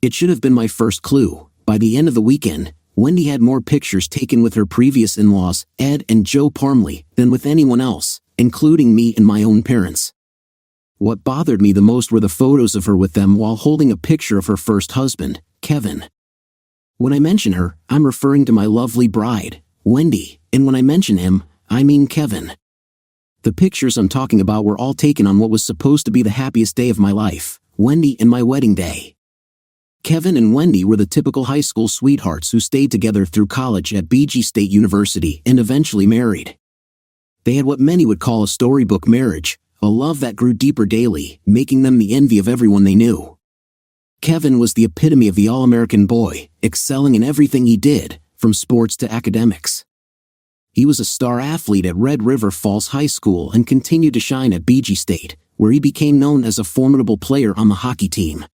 It should have been my first clue. By the end of the weekend, Wendy had more pictures taken with her previous in-laws, Ed and Joe Parmley, than with anyone else, including me and my own parents. What bothered me the most were the photos of her with them while holding a picture of her first husband, Kevin. When I mention her, I'm referring to my lovely bride, Wendy, and when I mention him, I mean Kevin. The pictures I'm talking about were all taken on what was supposed to be the happiest day of my life, Wendy and my wedding day. Kevin and Wendy were the typical high school sweethearts who stayed together through college at BG State University and eventually married. They had what many would call a storybook marriage, a love that grew deeper daily, making them the envy of everyone they knew. Kevin was the epitome of the all-American boy, excelling in everything he did, from sports to academics. He was a star athlete at Red River Falls High School and continued to shine at BG State, where he became known as a formidable player on the hockey team.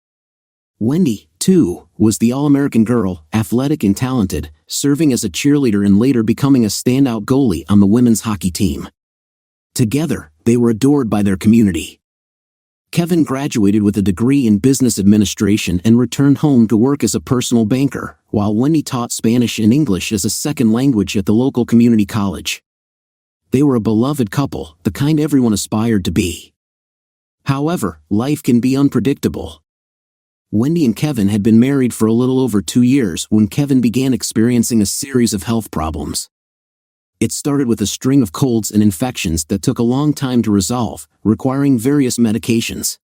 Wendy, too, was the all-American girl, athletic and talented, serving as a cheerleader and later becoming a standout goalie on the women's hockey team. Together, they were adored by their community. Kevin graduated with a degree in business administration and returned home to work as a personal banker, while Wendy taught Spanish and English as a second language at the local community college. They were a beloved couple, the kind everyone aspired to be. However, life can be unpredictable. Wendy and Kevin had been married for a little over 2 years when Kevin began experiencing a series of health problems. It started with a string of colds and infections that took a long time to resolve, requiring various medications.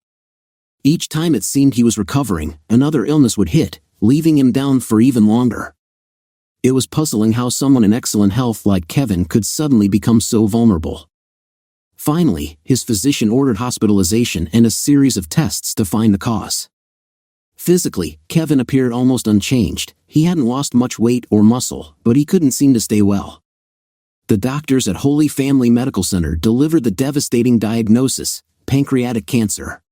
Each time it seemed he was recovering, another illness would hit, leaving him down for even longer. It was puzzling how someone in excellent health like Kevin could suddenly become so vulnerable. Finally, his physician ordered hospitalization and a series of tests to find the cause. Physically, Kevin appeared almost unchanged. He hadn't lost much weight or muscle, but he couldn't seem to stay well. The doctors at Holy Family Medical Center delivered the devastating diagnosis, pancreatic cancer.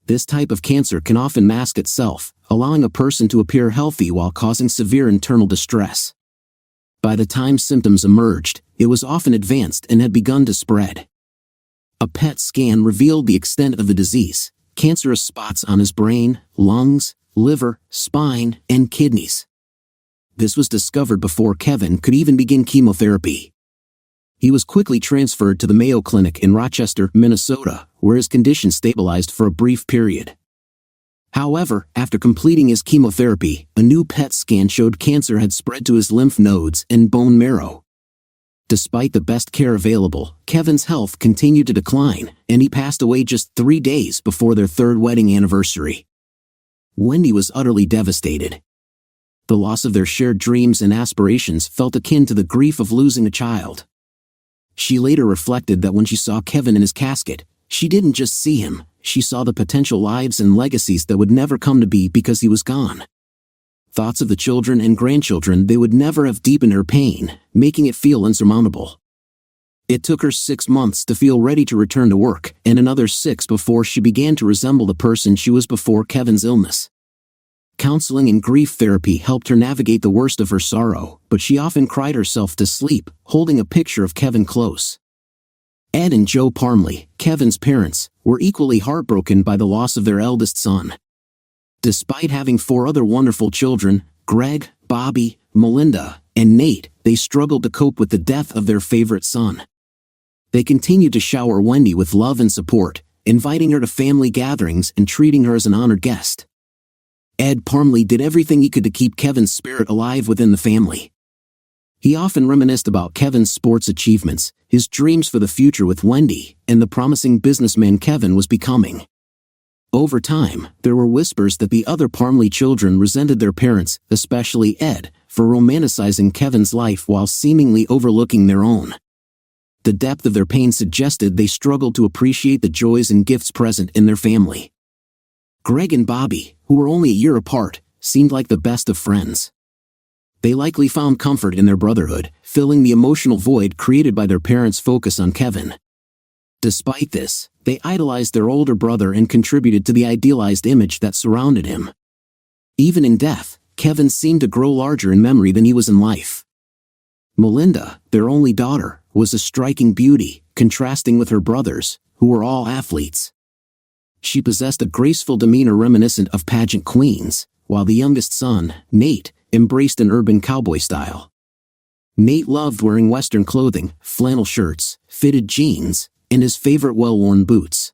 This type of cancer can often mask itself, allowing a person to appear healthy while causing severe internal distress. By the time symptoms emerged, it was often advanced and had begun to spread. A PET scan revealed the extent of the disease, cancerous spots on his brain, lungs, liver, spine, and kidneys. This was discovered before Kevin could even begin chemotherapy. He was quickly transferred to the Mayo Clinic in Rochester, Minnesota, where his condition stabilized for a brief period. However, after completing his chemotherapy, a new PET scan showed cancer had spread to his lymph nodes and bone marrow. Despite the best care available, Kevin's health continued to decline, and he passed away just 3 days before their third wedding anniversary. Wendy was utterly devastated. The loss of their shared dreams and aspirations felt akin to the grief of losing a child. She later reflected that when she saw Kevin in his casket, she didn't just see him, she saw the potential lives and legacies that would never come to be because he was gone. Thoughts of the children and grandchildren they would never have deepened her pain, making it feel insurmountable. It took her 6 months to feel ready to return to work, and another 6 before she began to resemble the person she was before Kevin's illness. Counseling and grief therapy helped her navigate the worst of her sorrow, but she often cried herself to sleep, holding a picture of Kevin close. Ed and Joe Parmley, Kevin's parents, were equally heartbroken by the loss of their eldest son. Despite having 4 other wonderful children, Greg, Bobby, Melinda, and Nate, they struggled to cope with the death of their favorite son. They continued to shower Wendy with love and support, inviting her to family gatherings and treating her as an honored guest. Ed Parmley did everything he could to keep Kevin's spirit alive within the family. He often reminisced about Kevin's sports achievements, his dreams for the future with Wendy, and the promising businessman Kevin was becoming. Over time, there were whispers that the other Parmley children resented their parents, especially Ed, for romanticizing Kevin's life while seemingly overlooking their own. The depth of their pain suggested they struggled to appreciate the joys and gifts present in their family. Greg and Bobby, who were only a year apart, seemed like the best of friends. They likely found comfort in their brotherhood, filling the emotional void created by their parents' focus on Kevin. Despite this, they idolized their older brother and contributed to the idealized image that surrounded him. Even in death, Kevin seemed to grow larger in memory than he was in life. Melinda, their only daughter, was a striking beauty, contrasting with her brothers, who were all athletes. She possessed a graceful demeanor reminiscent of pageant queens, while the youngest son, Nate, embraced an urban cowboy style. Nate loved wearing Western clothing, flannel shirts, fitted jeans, and his favorite well-worn boots.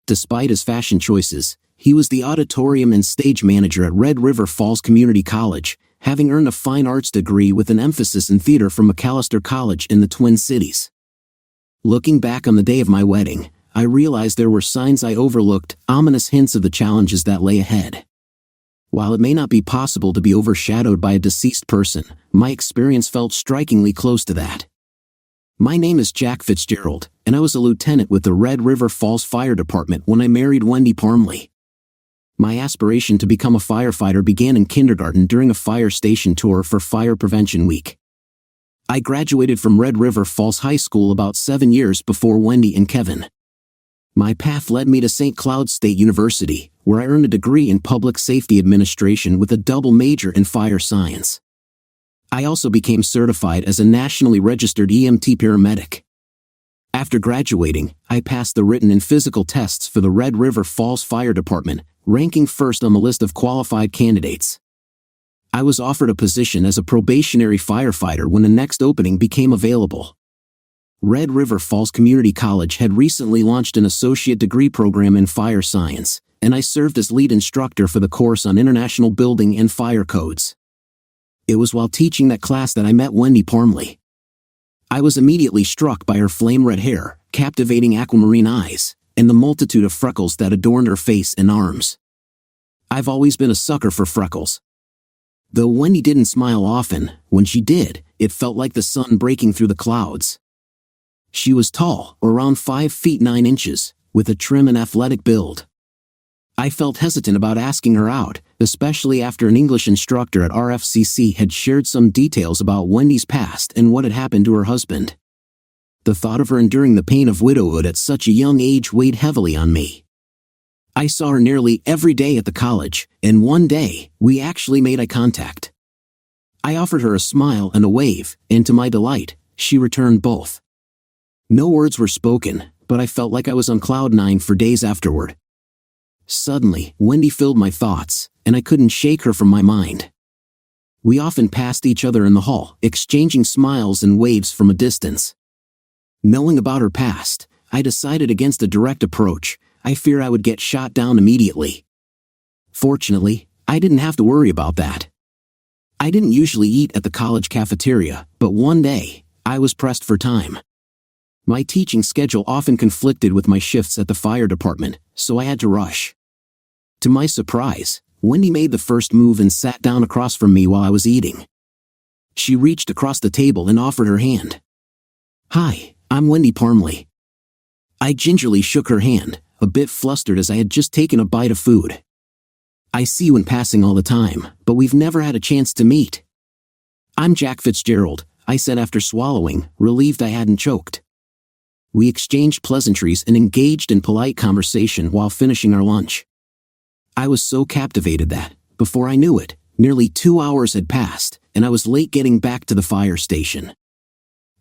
Despite his fashion choices, he was the auditorium and stage manager at Red River Falls Community College, having earned a fine arts degree with an emphasis in theater from McAllister College in the Twin Cities. Looking back on the day of my wedding, I realized there were signs I overlooked, ominous hints of the challenges that lay ahead. While it may not be possible to be overshadowed by a deceased person, my experience felt strikingly close to that. My name is Jack Fitzgerald, and I was a lieutenant with the Red River Falls Fire Department when I married Wendy Parmley. My aspiration to become a firefighter began in kindergarten during a fire station tour for Fire Prevention Week. I graduated from Red River Falls High School about 7 years before Wendy and Kevin. My path led me to St. Cloud State University, where I earned a degree in Public Safety Administration with a double major in fire science. I also became certified as a nationally registered EMT paramedic. After graduating, I passed the written and physical tests for the Red River Falls Fire Department, ranking first on the list of qualified candidates. I was offered a position as a probationary firefighter when the next opening became available. Red River Falls Community College had recently launched an associate degree program in fire science, and I served as lead instructor for the course on international building and fire codes. It was while teaching that class that I met Wendy Parmley. I was immediately struck by her flame-red hair, captivating aquamarine eyes, and the multitude of freckles that adorned her face and arms. I've always been a sucker for freckles. Though Wendy didn't smile often, when she did, it felt like the sun breaking through the clouds. She was tall, around 5 feet 9 inches, with a trim and athletic build. I felt hesitant about asking her out, especially after an English instructor at RFCC had shared some details about Wendy's past and what had happened to her husband. The thought of her enduring the pain of widowhood at such a young age weighed heavily on me. I saw her nearly every day at the college, and one day, we actually made eye contact. I offered her a smile and a wave, and to my delight, she returned both. No words were spoken, but I felt like I was on cloud 9 for days afterward. Suddenly, Wendy filled my thoughts, and I couldn't shake her from my mind. We often passed each other in the hall, exchanging smiles and waves from a distance. Knowing about her past, I decided against a direct approach. I fear I would get shot down immediately. Fortunately, I didn't have to worry about that. I didn't usually eat at the college cafeteria, but one day, I was pressed for time. My teaching schedule often conflicted with my shifts at the fire department, so I had to rush. To my surprise, Wendy made the first move and sat down across from me while I was eating. She reached across the table and offered her hand. "Hi, I'm Wendy Parmley." I gingerly shook her hand, a bit flustered as I had just taken a bite of food. "I see you in passing all the time, but we've never had a chance to meet." "I'm Jack Fitzgerald," I said after swallowing, relieved I hadn't choked. We exchanged pleasantries and engaged in polite conversation while finishing our lunch. I was so captivated that, before I knew it, nearly 2 hours had passed, and I was late getting back to the fire station.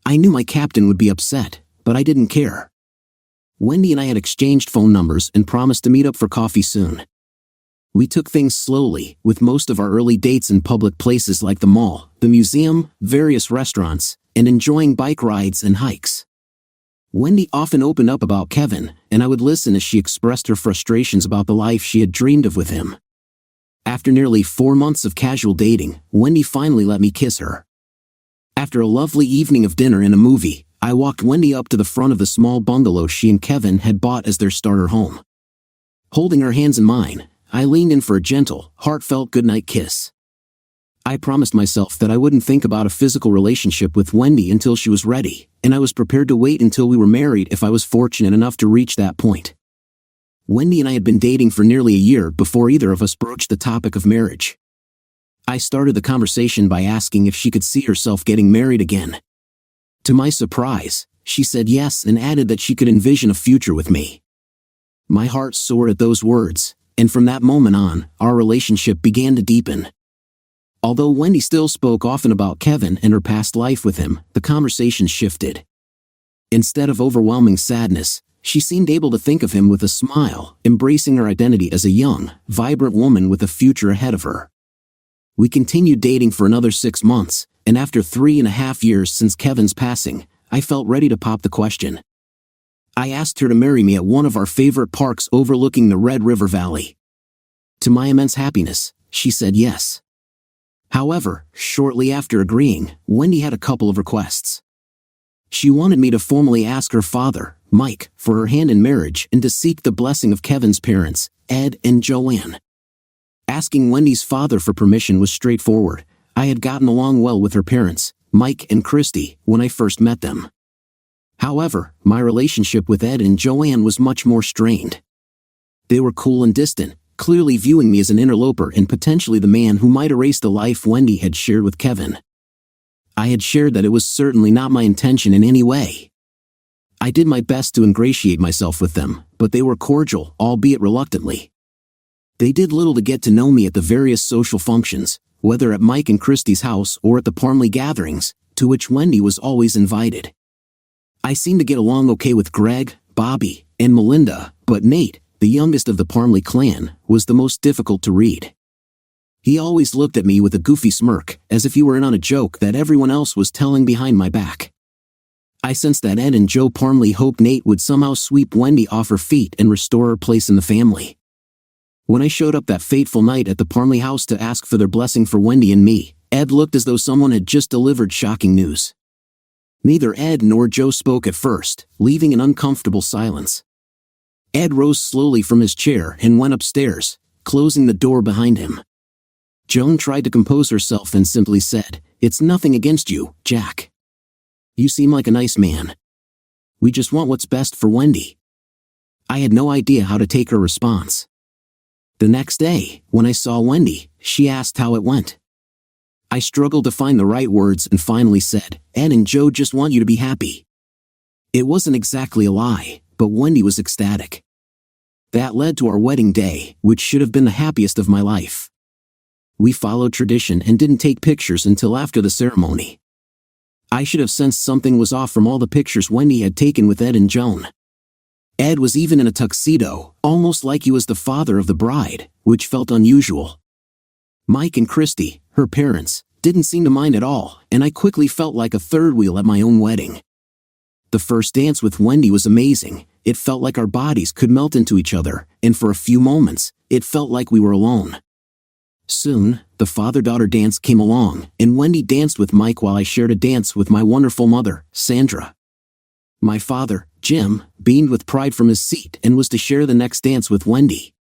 I knew my captain would be upset, but I didn't care. Wendy and I had exchanged phone numbers and promised to meet up for coffee soon. We took things slowly, with most of our early dates in public places like the mall, the museum, various restaurants, and enjoying bike rides and hikes. Wendy often opened up about Kevin, and I would listen as she expressed her frustrations about the life she had dreamed of with him. After nearly 4 months of casual dating, Wendy finally let me kiss her. After a lovely evening of dinner and a movie, I walked Wendy up to the front of the small bungalow she and Kevin had bought as their starter home. Holding her hands in mine, I leaned in for a gentle, heartfelt goodnight kiss. I promised myself that I wouldn't think about a physical relationship with Wendy until she was ready, and I was prepared to wait until we were married if I was fortunate enough to reach that point. Wendy and I had been dating for nearly a year before either of us broached the topic of marriage. I started the conversation by asking if she could see herself getting married again. To my surprise, she said yes and added that she could envision a future with me. My heart soared at those words, and from that moment on, our relationship began to deepen. Although Wendy still spoke often about Kevin and her past life with him, the conversation shifted. Instead of overwhelming sadness, she seemed able to think of him with a smile, embracing her identity as a young, vibrant woman with a future ahead of her. We continued dating for another 6 months, and after 3.5 years since Kevin's passing, I felt ready to pop the question. I asked her to marry me at one of our favorite parks overlooking the Red River Valley. To my immense happiness, she said yes. However, shortly after agreeing, Wendy had a couple of requests. She wanted me to formally ask her father, Mike, for her hand in marriage and to seek the blessing of Kevin's parents, Ed and Joanne. Asking Wendy's father for permission was straightforward. I had gotten along well with her parents, Mike and Christy, when I first met them. However, my relationship with Ed and Joanne was much more strained. They were cool and distant, clearly viewing me as an interloper and potentially the man who might erase the life Wendy had shared with Kevin. I had shared that it was certainly not my intention in any way. I did my best to ingratiate myself with them, but they were cordial, albeit reluctantly. They did little to get to know me at the various social functions, whether at Mike and Christy's house or at the Parmley gatherings, to which Wendy was always invited. I seemed to get along okay with Greg, Bobby, and Melinda, but Nate, the youngest of the Parmley clan, was the most difficult to read. He always looked at me with a goofy smirk, as if he were in on a joke that everyone else was telling behind my back. I sensed that Ed and Joe Parmley hoped Nate would somehow sweep Wendy off her feet and restore her place in the family. When I showed up that fateful night at the Parmley house to ask for their blessing for Wendy and me, Ed looked as though someone had just delivered shocking news. Neither Ed nor Joe spoke at first, leaving an uncomfortable silence. Ed rose slowly from his chair and went upstairs, closing the door behind him. Joan tried to compose herself and simply said, "It's nothing against you, Jack. You seem like a nice man. We just want what's best for Wendy." I had no idea how to take her response. The next day, when I saw Wendy, she asked how it went. I struggled to find the right words and finally said, "Ed and Joe just want you to be happy." It wasn't exactly a lie, but Wendy was ecstatic. That led to our wedding day, which should have been the happiest of my life. We followed tradition and didn't take pictures until after the ceremony. I should have sensed something was off from all the pictures Wendy had taken with Ed and Joan. Ed was even in a tuxedo, almost like he was the father of the bride, which felt unusual. Mike and Christy, her parents, didn't seem to mind at all, and I quickly felt like a third wheel at my own wedding. The first dance with Wendy was amazing. It felt like our bodies could melt into each other, and for a few moments, it felt like we were alone. Soon, the father-daughter dance came along, and Wendy danced with Mike while I shared a dance with my wonderful mother, Sandra. My father, Jim, beamed with pride from his seat and was to share the next dance with Wendy.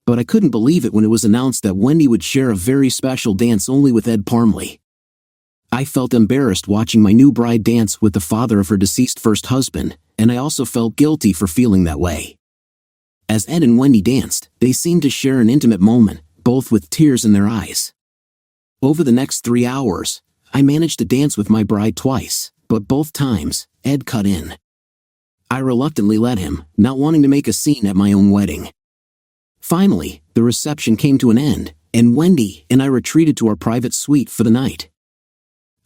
But I couldn't believe it when it was announced that Wendy would share a very special dance only with Ed Parmley. I felt embarrassed watching my new bride dance with the father of her deceased first husband, and I also felt guilty for feeling that way. As Ed and Wendy danced, they seemed to share an intimate moment, both with tears in their eyes. Over the next 3 hours, I managed to dance with my bride twice, but both times, Ed cut in. I reluctantly let him, not wanting to make a scene at my own wedding. Finally, the reception came to an end, and Wendy and I retreated to our private suite for the night.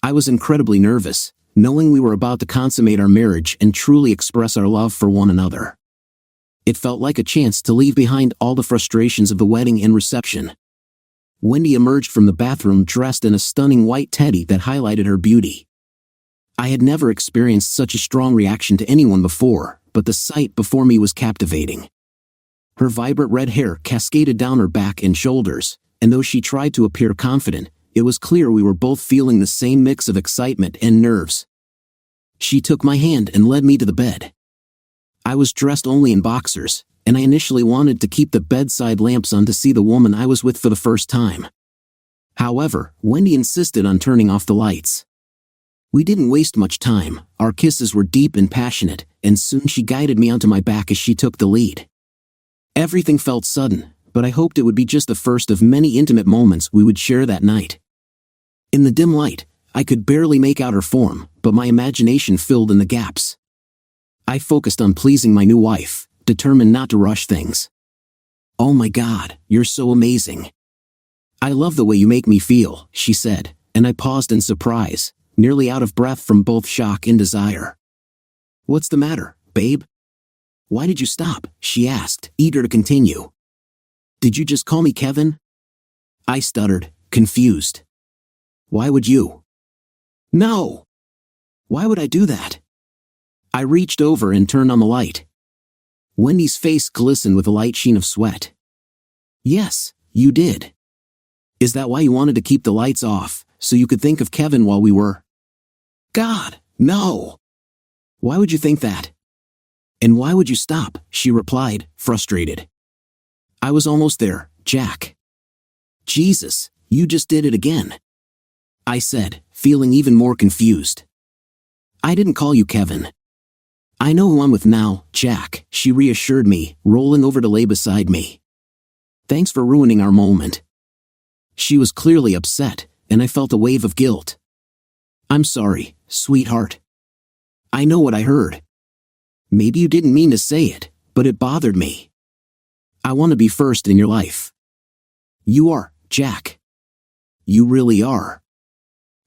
I was incredibly nervous, knowing we were about to consummate our marriage and truly express our love for one another. It felt like a chance to leave behind all the frustrations of the wedding and reception. Wendy emerged from the bathroom dressed in a stunning white teddy that highlighted her beauty. I had never experienced such a strong reaction to anyone before, but the sight before me was captivating. Her vibrant red hair cascaded down her back and shoulders, and though she tried to appear confident, it was clear we were both feeling the same mix of excitement and nerves. She took my hand and led me to the bed. I was dressed only in boxers, and I initially wanted to keep the bedside lamps on to see the woman I was with for the first time. However, Wendy insisted on turning off the lights. We didn't waste much time, our kisses were deep and passionate, and soon she guided me onto my back as she took the lead. Everything felt sudden, but I hoped it would be just the first of many intimate moments we would share that night. In the dim light, I could barely make out her form, but my imagination filled in the gaps. I focused on pleasing my new wife, determined not to rush things. "Oh my God, you're so amazing. I love the way you make me feel," she said, and I paused in surprise, nearly out of breath from both shock and desire. "What's the matter, babe?" Why did you stop? She asked, eager to continue. Did you just call me Kevin? I stuttered, confused. Why would you? No! Why would I do that? I reached over and turned on the light. Wendy's face glistened with a light sheen of sweat. Yes, you did. Is that why you wanted to keep the lights off, so you could think of Kevin while we were? God, no! Why would you think that? And why would you stop? She replied, frustrated. I was almost there, Jack. Jesus, you just did it again. I said, feeling even more confused. I didn't call you Kevin. I know who I'm with now, Jack, she reassured me, rolling over to lay beside me. Thanks for ruining our moment. She was clearly upset, and I felt a wave of guilt. I'm sorry, sweetheart. I know what I heard. Maybe you didn't mean to say it, but it bothered me. I want to be first in your life. You are, Jack. You really are.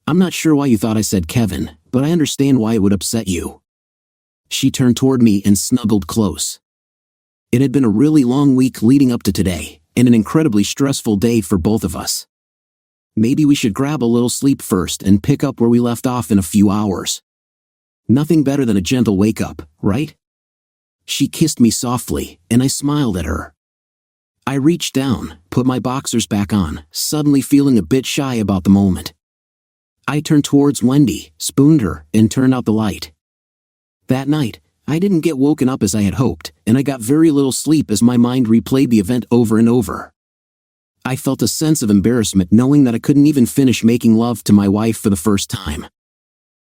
I'm not sure why you thought I said Kevin, but I understand why it would upset you. She turned toward me and snuggled close. It had been a really long week leading up to today, and an incredibly stressful day for both of us. Maybe we should grab a little sleep first and pick up where we left off in a few hours. Nothing better than a gentle wake-up, right? She kissed me softly, and I smiled at her. I reached down, put my boxers back on, suddenly feeling a bit shy about the moment. I turned towards Wendy, spooned her, and turned out the light. That night, I didn't get woken up as I had hoped, and I got very little sleep as my mind replayed the event over and over. I felt a sense of embarrassment knowing that I couldn't even finish making love to my wife for the first time.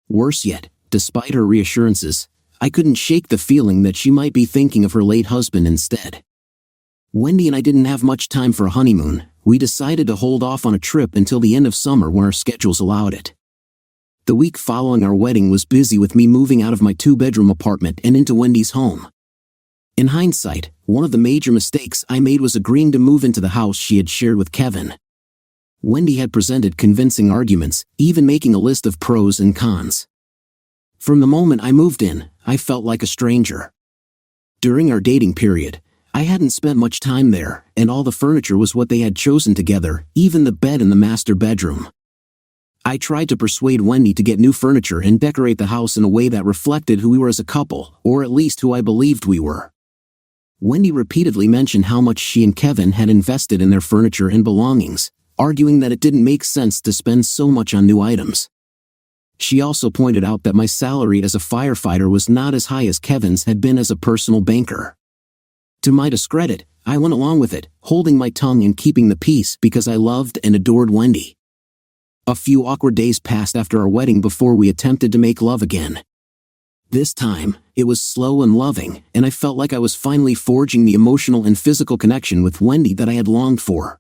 Worse yet, despite her reassurances, I couldn't shake the feeling that she might be thinking of her late husband instead. Wendy and I didn't have much time for a honeymoon. We decided to hold off on a trip until the end of summer when our schedules allowed it. The week following our wedding was busy with me moving out of my 2-bedroom apartment and into Wendy's home. In hindsight, one of the major mistakes I made was agreeing to move into the house she had shared with Kevin. Wendy had presented convincing arguments, even making a list of pros and cons. From the moment I moved in, I felt like a stranger. During our dating period, I hadn't spent much time there, and all the furniture was what they had chosen together, even the bed in the master bedroom. I tried to persuade Wendy to get new furniture and decorate the house in a way that reflected who we were as a couple, or at least who I believed we were. Wendy repeatedly mentioned how much she and Kevin had invested in their furniture and belongings, arguing that it didn't make sense to spend so much on new items. She also pointed out that my salary as a firefighter was not as high as Kevin's had been as a personal banker. To my discredit, I went along with it, holding my tongue and keeping the peace because I loved and adored Wendy. A few awkward days passed after our wedding before we attempted to make love again. This time, it was slow and loving, and I felt like I was finally forging the emotional and physical connection with Wendy that I had longed for.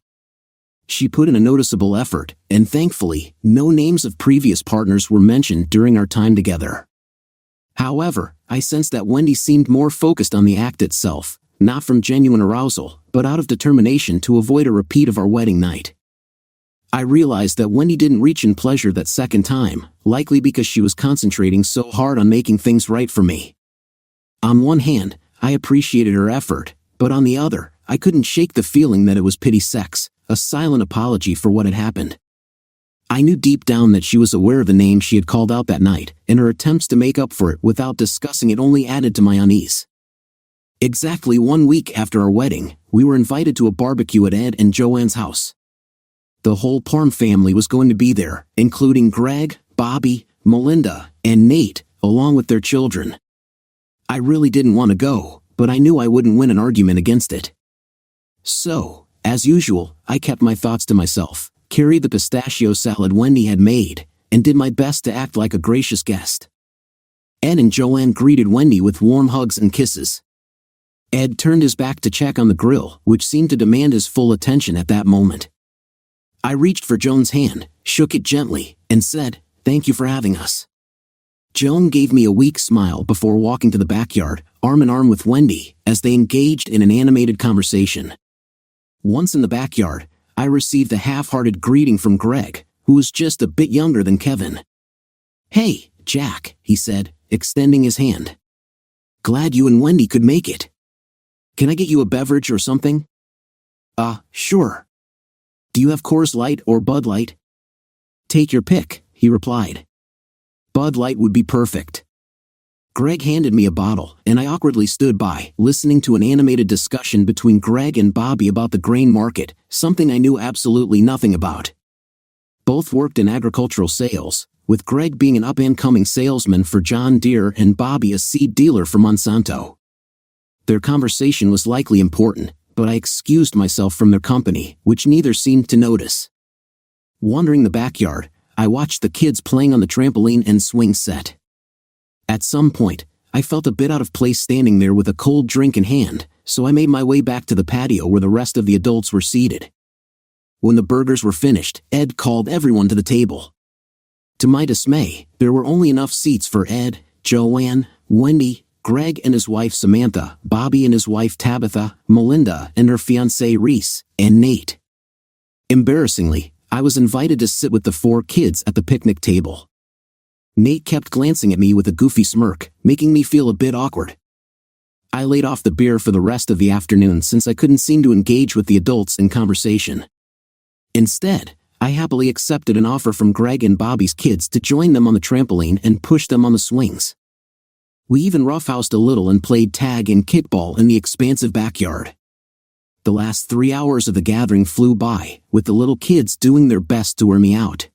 She put in a noticeable effort, and thankfully, no names of previous partners were mentioned during our time together. However, I sensed that Wendy seemed more focused on the act itself, not from genuine arousal, but out of determination to avoid a repeat of our wedding night. I realized that Wendy didn't reach in pleasure that second time, likely because she was concentrating so hard on making things right for me. On one hand, I appreciated her effort, but on the other, I couldn't shake the feeling that it was pity sex, a silent apology for what had happened. I knew deep down that she was aware of the name she had called out that night, and her attempts to make up for it without discussing it only added to my unease. Exactly 1 week after our wedding, we were invited to a barbecue at Ed and Joanne's house. The whole Parm family was going to be there, including Greg, Bobby, Melinda, and Nate, along with their children. I really didn't want to go, but I knew I wouldn't win an argument against it. So, as usual, I kept my thoughts to myself, carried the pistachio salad Wendy had made, and did my best to act like a gracious guest. Ed and Joanne greeted Wendy with warm hugs and kisses. Ed turned his back to check on the grill, which seemed to demand his full attention at that moment. I reached for Joan's hand, shook it gently, and said, "Thank you for having us." Joan gave me a weak smile before walking to the backyard, arm in arm with Wendy, as they engaged in an animated conversation. Once in the backyard, I received a half-hearted greeting from Greg, who was just a bit younger than Kevin. "Hey, Jack," he said, extending his hand. "Glad you and Wendy could make it." Can I get you a beverage or something? Sure. Do you have Coors Light or Bud Light? Take your pick, he replied. Bud Light would be perfect. Greg handed me a bottle, and I awkwardly stood by, listening to an animated discussion between Greg and Bobby about the grain market, something I knew absolutely nothing about. Both worked in agricultural sales, with Greg being an up-and-coming salesman for John Deere and Bobby a seed dealer for Monsanto. Their conversation was likely important, but I excused myself from their company, which neither seemed to notice. Wandering the backyard, I watched the kids playing on the trampoline and swing set. At some point, I felt a bit out of place standing there with a cold drink in hand, so I made my way back to the patio where the rest of the adults were seated. When the burgers were finished, Ed called everyone to the table. To my dismay, there were only enough seats for Ed, Joanne, Wendy, Greg and his wife Samantha, Bobby and his wife Tabitha, Melinda and her fiancé Reese, and Nate. Embarrassingly, I was invited to sit with the 4 kids at the picnic table. Nate kept glancing at me with a goofy smirk, making me feel a bit awkward. I laid off the beer for the rest of the afternoon since I couldn't seem to engage with the adults in conversation. Instead, I happily accepted an offer from Greg and Bobby's kids to join them on the trampoline and push them on the swings. We even roughhoused a little and played tag and kickball in the expansive backyard. The last 3 hours of the gathering flew by, with the little kids doing their best to wear me out.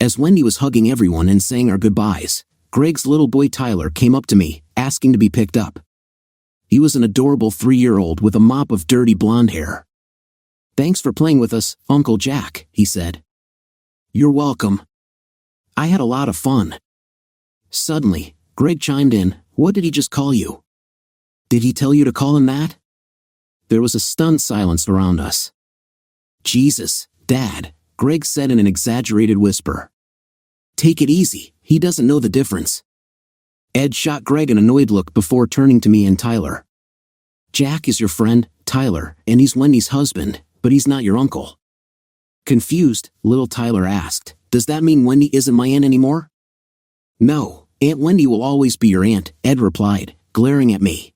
As Wendy was hugging everyone and saying our goodbyes, Greg's little boy Tyler came up to me, asking to be picked up. He was an adorable 3-year-old with a mop of dirty blonde hair. "Thanks for playing with us, Uncle Jack," he said. "You're welcome. I had a lot of fun." Suddenly, Greg chimed in, "What did he just call you? Did he tell you to call him that?" There was a stunned silence around us. "Jesus, Dad," Greg said in an exaggerated whisper. "Take it easy, he doesn't know the difference." Ed shot Greg an annoyed look before turning to me and Tyler. "Jack is your friend, Tyler, and he's Wendy's husband, but he's not your uncle." Confused, little Tyler asked, "Does that mean Wendy isn't my aunt anymore?" "No, Aunt Wendy will always be your aunt," Ed replied, glaring at me.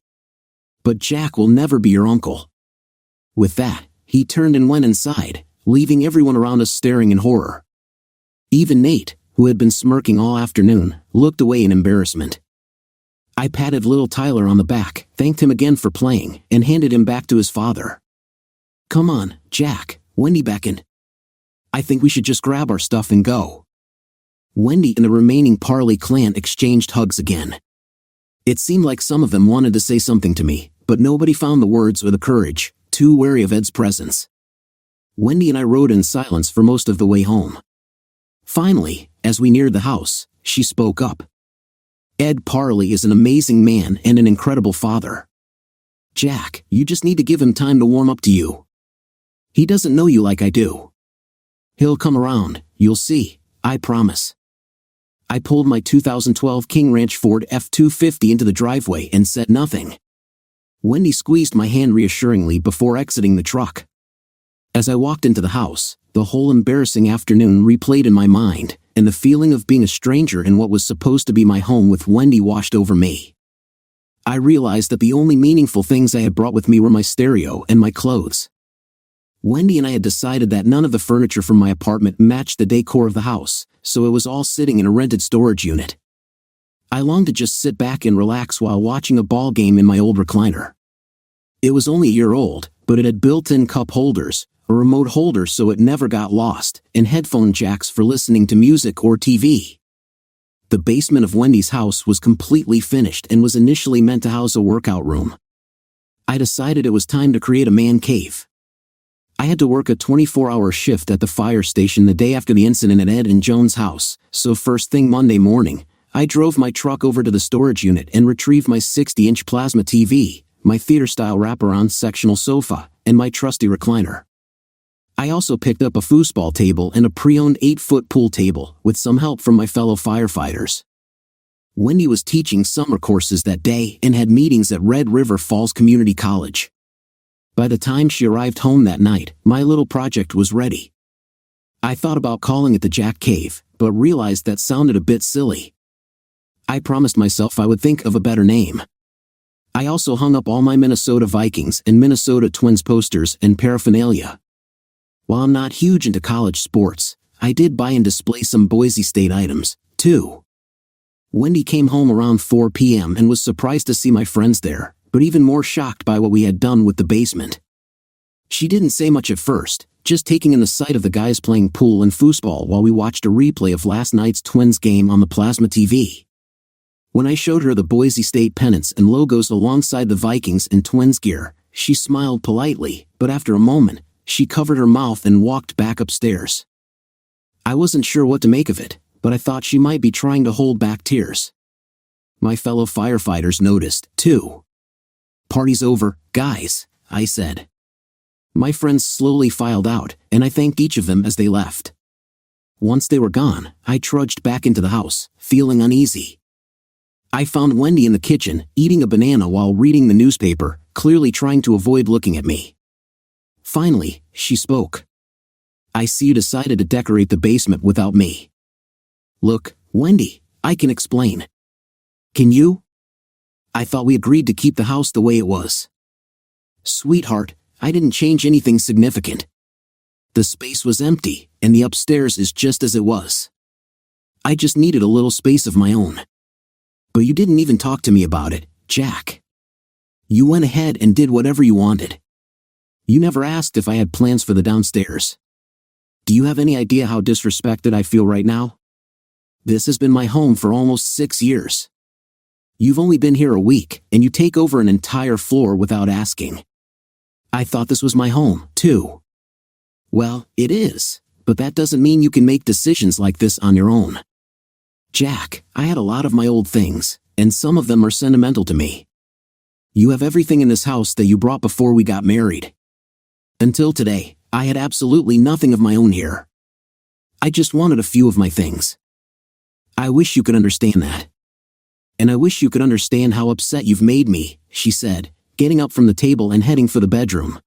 "But Jack will never be your uncle." With that, he turned and went inside, leaving everyone around us staring in horror. Even Nate, who had been smirking all afternoon, looked away in embarrassment. I patted little Tyler on the back, thanked him again for playing, and handed him back to his father. "Come on, Jack," Wendy beckoned. "I think we should just grab our stuff and go." Wendy and the remaining Parley clan exchanged hugs again. It seemed like some of them wanted to say something to me, but nobody found the words or the courage, too wary of Ed's presence. Wendy and I rode in silence for most of the way home. Finally, as we neared the house, she spoke up. "Ed Parley is an amazing man and an incredible father. Jack, you just need to give him time to warm up to you. He doesn't know you like I do. He'll come around, you'll see, I promise." I pulled my 2012 King Ranch Ford F-250 into the driveway and said nothing. Wendy squeezed my hand reassuringly before exiting the truck. As I walked into the house, the whole embarrassing afternoon replayed in my mind, and the feeling of being a stranger in what was supposed to be my home with Wendy washed over me. I realized that the only meaningful things I had brought with me were my stereo and my clothes. Wendy and I had decided that none of the furniture from my apartment matched the decor of the house, so it was all sitting in a rented storage unit. I longed to just sit back and relax while watching a ball game in my old recliner. It was only a year old, but it had built-in cup holders, a remote holder so it never got lost, and headphone jacks for listening to music or TV. The basement of Wendy's house was completely finished and was initially meant to house a workout room. I decided it was time to create a man cave. I had to work a 24-hour shift at the fire station the day after the incident at Ed and Joan's house, so first thing Monday morning, I drove my truck over to the storage unit and retrieved my 60-inch plasma TV, my theater-style wraparound sectional sofa, and my trusty recliner. I also picked up a foosball table and a pre-owned 8-foot pool table, with some help from my fellow firefighters. Wendy was teaching summer courses that day and had meetings at Red River Falls Community College. By the time she arrived home that night, my little project was ready. I thought about calling it the Jack Cave, but realized that sounded a bit silly. I promised myself I would think of a better name. I also hung up all my Minnesota Vikings and Minnesota Twins posters and paraphernalia. While I'm not huge into college sports, I did buy and display some Boise State items, too. Wendy came home around 4 p.m. and was surprised to see my friends there, but even more shocked by what we had done with the basement. She didn't say much at first, just taking in the sight of the guys playing pool and foosball while we watched a replay of last night's Twins game on the plasma TV. When I showed her the Boise State pennants and logos alongside the Vikings and Twins gear, she smiled politely, but after a moment, she covered her mouth and walked back upstairs. I wasn't sure what to make of it, but I thought she might be trying to hold back tears. My fellow firefighters noticed, too. "Party's over, guys," I said. My friends slowly filed out, and I thanked each of them as they left. Once they were gone, I trudged back into the house, feeling uneasy. I found Wendy in the kitchen, eating a banana while reading the newspaper, clearly trying to avoid looking at me. Finally, she spoke. "I see you decided to decorate the basement without me." "Look, Wendy, I can explain." "Can you?" "I thought we agreed to keep the house the way it was." "Sweetheart, I didn't change anything significant. The space was empty, and the upstairs is just as it was. I just needed a little space of my own." "But you didn't even talk to me about it, Jack. You went ahead and did whatever you wanted. You never asked if I had plans for the downstairs. Do you have any idea how disrespected I feel right now? This has been my home for almost 6 years. You've only been here a week, and you take over an entire floor without asking. I thought this was my home, too." "Well, it is, but that doesn't mean you can make decisions like this on your own. Jack, I had a lot of my old things, and some of them are sentimental to me. You have everything in this house that you brought before we got married. Until today, I had absolutely nothing of my own here. I just wanted a few of my things. I wish you could understand that. And I wish you could understand how upset you've made me," she said, getting up from the table and heading for the bedroom.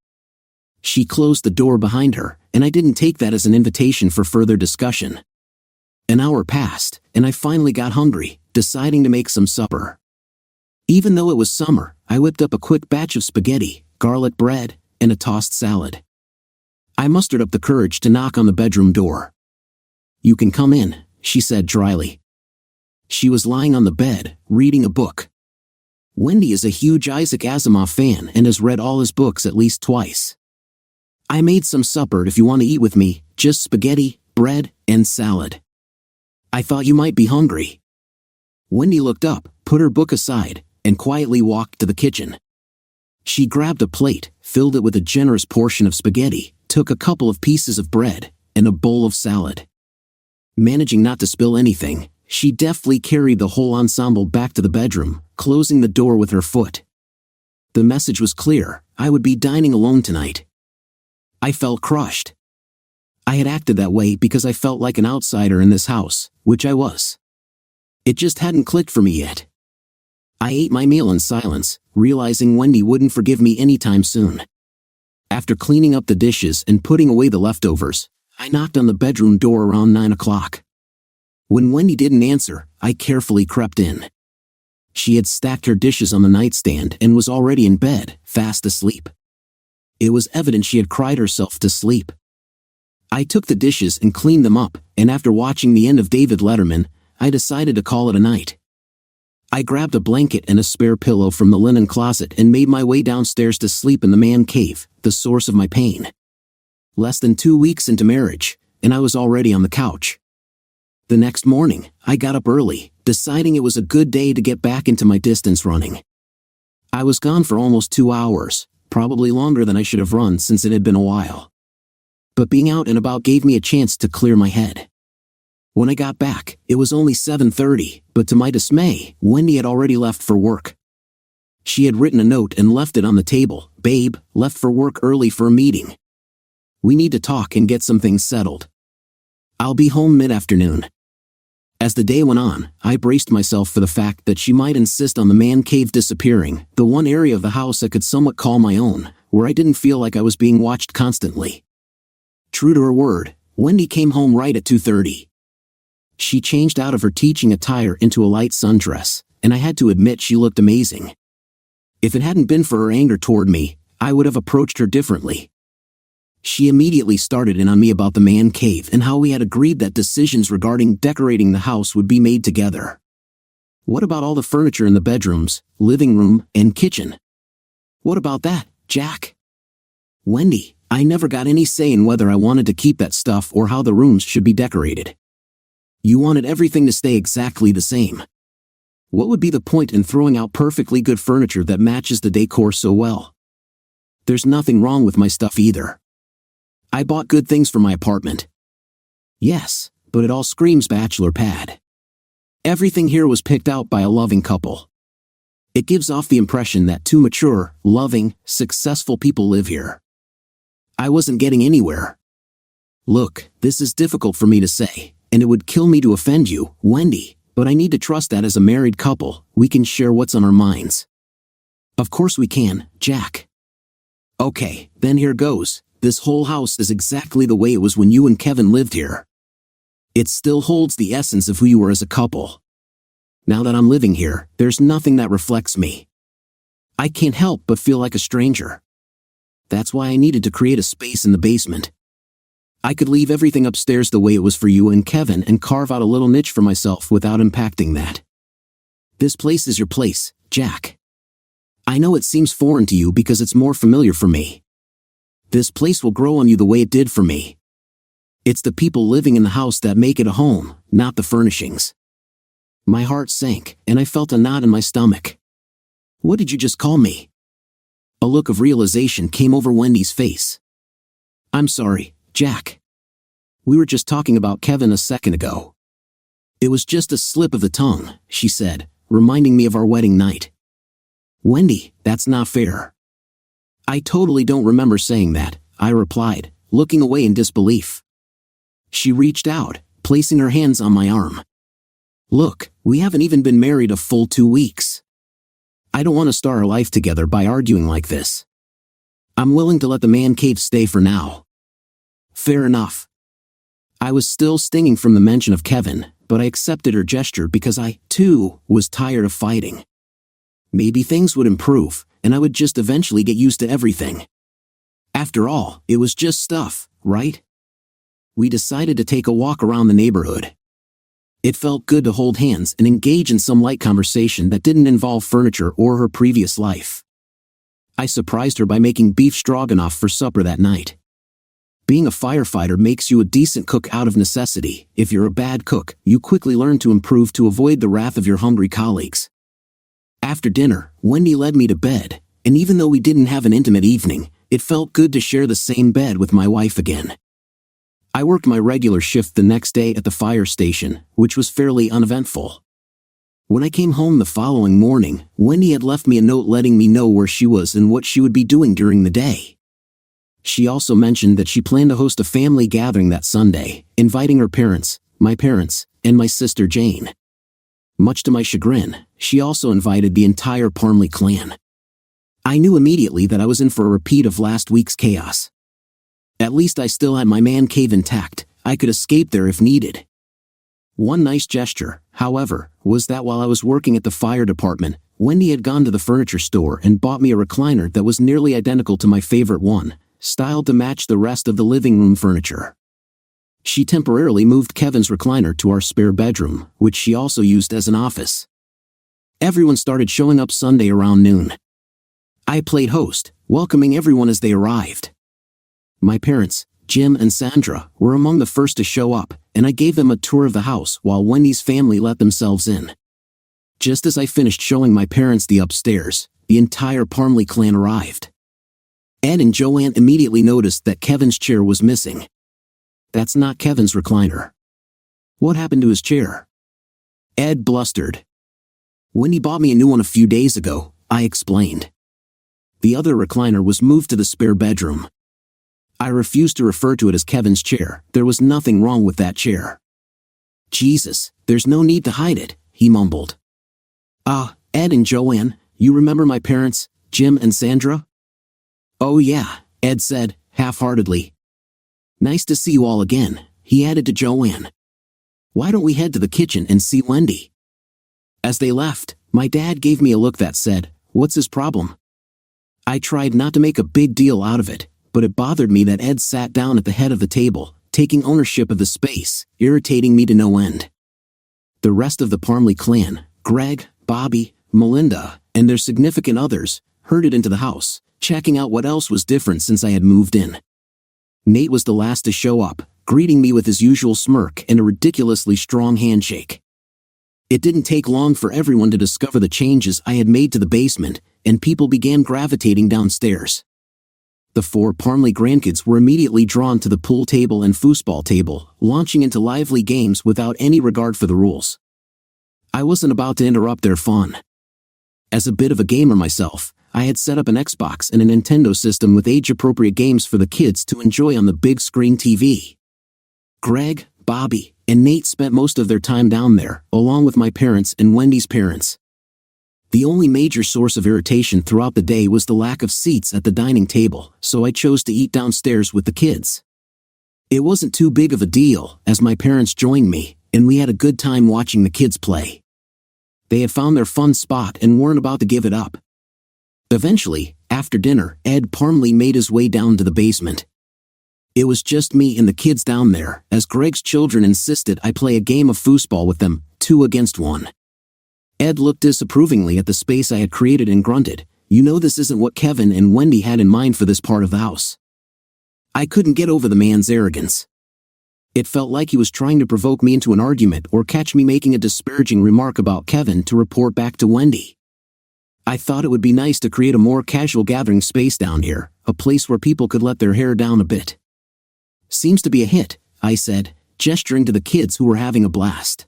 She closed the door behind her, and I didn't take that as an invitation for further discussion. An hour passed, and I finally got hungry, deciding to make some supper. Even though it was summer, I whipped up a quick batch of spaghetti, garlic bread, and a tossed salad. I mustered up the courage to knock on the bedroom door. "You can come in," she said dryly. She was lying on the bed, reading a book. Wendy is a huge Isaac Asimov fan and has read all his books at least twice. "I made some supper if you want to eat with me, just spaghetti, bread, and salad. I thought you might be hungry." Wendy looked up, put her book aside, and quietly walked to the kitchen. She grabbed a plate, filled it with a generous portion of spaghetti, took a couple of pieces of bread, and a bowl of salad. Managing not to spill anything, she deftly carried the whole ensemble back to the bedroom, closing the door with her foot. The message was clear: I would be dining alone tonight. I felt crushed. I had acted that way because I felt like an outsider in this house, which I was. It just hadn't clicked for me yet. I ate my meal in silence, realizing Wendy wouldn't forgive me anytime soon. After cleaning up the dishes and putting away the leftovers, I knocked on the bedroom door around 9 o'clock. When Wendy didn't answer, I carefully crept in. She had stacked her dishes on the nightstand and was already in bed, fast asleep. It was evident she had cried herself to sleep. I took the dishes and cleaned them up, and after watching the end of David Letterman, I decided to call it a night. I grabbed a blanket and a spare pillow from the linen closet and made my way downstairs to sleep in the man cave, the source of my pain. Less than 2 weeks into marriage, and I was already on the couch. The next morning, I got up early, deciding it was a good day to get back into my distance running. I was gone for almost 2 hours, probably longer than I should have run since it had been a while. But being out and about gave me a chance to clear my head. When I got back, it was only 7:30, but to my dismay, Wendy had already left for work. She had written a note and left it on the table. "Babe, left for work early for a meeting. We need to talk and get some things settled. I'll be home mid-afternoon." As the day went on, I braced myself for the fact that she might insist on the man cave disappearing, the one area of the house I could somewhat call my own, where I didn't feel like I was being watched constantly. True to her word, Wendy came home right at 2:30. She changed out of her teaching attire into a light sundress, and I had to admit she looked amazing. If it hadn't been for her anger toward me, I would have approached her differently. She immediately started in on me about the man cave and how we had agreed that decisions regarding decorating the house would be made together. What about all the furniture in the bedrooms, living room, and kitchen? What about that, Jack? Wendy, I never got any say in whether I wanted to keep that stuff or how the rooms should be decorated. You wanted everything to stay exactly the same. What would be the point in throwing out perfectly good furniture that matches the decor so well? There's nothing wrong with my stuff either. I bought good things for my apartment. Yes, but it all screams bachelor pad. Everything here was picked out by a loving couple. It gives off the impression that two mature, loving, successful people live here. I wasn't getting anywhere. Look, this is difficult for me to say, and it would kill me to offend you, Wendy, but I need to trust that as a married couple, we can share what's on our minds. Of course we can, Jack. Okay, then here goes. This whole house is exactly the way it was when you and Kevin lived here. It still holds the essence of who you were as a couple. Now that I'm living here, there's nothing that reflects me. I can't help but feel like a stranger. That's why I needed to create a space in the basement. I could leave everything upstairs the way it was for you and Kevin and carve out a little niche for myself without impacting that. This place is your place, Jack. I know it seems foreign to you because it's more familiar for me. This place will grow on you the way it did for me. It's the people living in the house that make it a home, not the furnishings. My heart sank, and I felt a knot in my stomach. What did you just call me? A look of realization came over Wendy's face. I'm sorry, Jack. We were just talking about Kevin a second ago. It was just a slip of the tongue, she said, reminding me of our wedding night. Wendy, that's not fair. I totally don't remember saying that, I replied, looking away in disbelief. She reached out, placing her hands on my arm. Look, we haven't even been married a full 2 weeks. I don't want to start our life together by arguing like this. I'm willing to let the man cave stay for now. Fair enough. I was still stinging from the mention of Kevin, but I accepted her gesture because I, too, was tired of fighting. Maybe things would improve, and I would just eventually get used to everything. After all, it was just stuff, right? We decided to take a walk around the neighborhood. It felt good to hold hands and engage in some light conversation that didn't involve furniture or her previous life. I surprised her by making beef stroganoff for supper that night. Being a firefighter makes you a decent cook out of necessity. If you're a bad cook, you quickly learn to improve to avoid the wrath of your hungry colleagues. After dinner, Wendy led me to bed, and even though we didn't have an intimate evening, it felt good to share the same bed with my wife again. I worked my regular shift the next day at the fire station, which was fairly uneventful. When I came home the following morning, Wendy had left me a note letting me know where she was and what she would be doing during the day. She also mentioned that she planned to host a family gathering that Sunday, inviting her parents, and my sister Jane. Much to my chagrin, she also invited the entire Parmley clan. I knew immediately that I was in for a repeat of last week's chaos. At least I still had my man cave intact. I could escape there if needed. One nice gesture, however, was that while I was working at the fire department, Wendy had gone to the furniture store and bought me a recliner that was nearly identical to my favorite one, styled to match the rest of the living room furniture. She temporarily moved Kevin's recliner to our spare bedroom, which she also used as an office. Everyone started showing up Sunday around noon. I played host, welcoming everyone as they arrived. My parents, Jim and Sandra, were among the first to show up, and I gave them a tour of the house while Wendy's family let themselves in. Just as I finished showing my parents the upstairs, the entire Parmley clan arrived. Ed and Joanne immediately noticed that Kevin's chair was missing. That's not Kevin's recliner. What happened to his chair? Ed blustered. Wendy bought me a new one a few days ago, I explained. The other recliner was moved to the spare bedroom. I refused to refer to it as Kevin's chair. There was nothing wrong with that chair. Jesus, there's no need to hide it, he mumbled. Ed and Joanne, you remember my parents, Jim and Sandra? Oh yeah, Ed said, half-heartedly. Nice to see you all again, he added to Joanne. Why don't we head to the kitchen and see Wendy? As they left, my dad gave me a look that said, What's his problem? I tried not to make a big deal out of it, but it bothered me that Ed sat down at the head of the table, taking ownership of the space, irritating me to no end. The rest of the Parmley clan, Greg, Bobby, Melinda, and their significant others, herded into the house, checking out what else was different since I had moved in. Nate was the last to show up, greeting me with his usual smirk and a ridiculously strong handshake. It didn't take long for everyone to discover the changes I had made to the basement, and people began gravitating downstairs. The 4 Parmley grandkids were immediately drawn to the pool table and foosball table, launching into lively games without any regard for the rules. I wasn't about to interrupt their fun. As a bit of a gamer myself, I had set up an Xbox and a Nintendo system with age-appropriate games for the kids to enjoy on the big screen TV. Greg, Bobby, and Nate spent most of their time down there, along with my parents and Wendy's parents. The only major source of irritation throughout the day was the lack of seats at the dining table, so I chose to eat downstairs with the kids. It wasn't too big of a deal, as my parents joined me, and we had a good time watching the kids play. They had found their fun spot and weren't about to give it up. Eventually, after dinner, Ed Parmley made his way down to the basement. It was just me and the kids down there, as Greg's children insisted I play a game of foosball with them, 2 against 1. Ed looked disapprovingly at the space I had created and grunted, "You know this isn't what Kevin and Wendy had in mind for this part of the house." I couldn't get over the man's arrogance. It felt like he was trying to provoke me into an argument or catch me making a disparaging remark about Kevin to report back to Wendy. I thought it would be nice to create a more casual gathering space down here, a place where people could let their hair down a bit. "Seems to be a hit," I said, gesturing to the kids who were having a blast.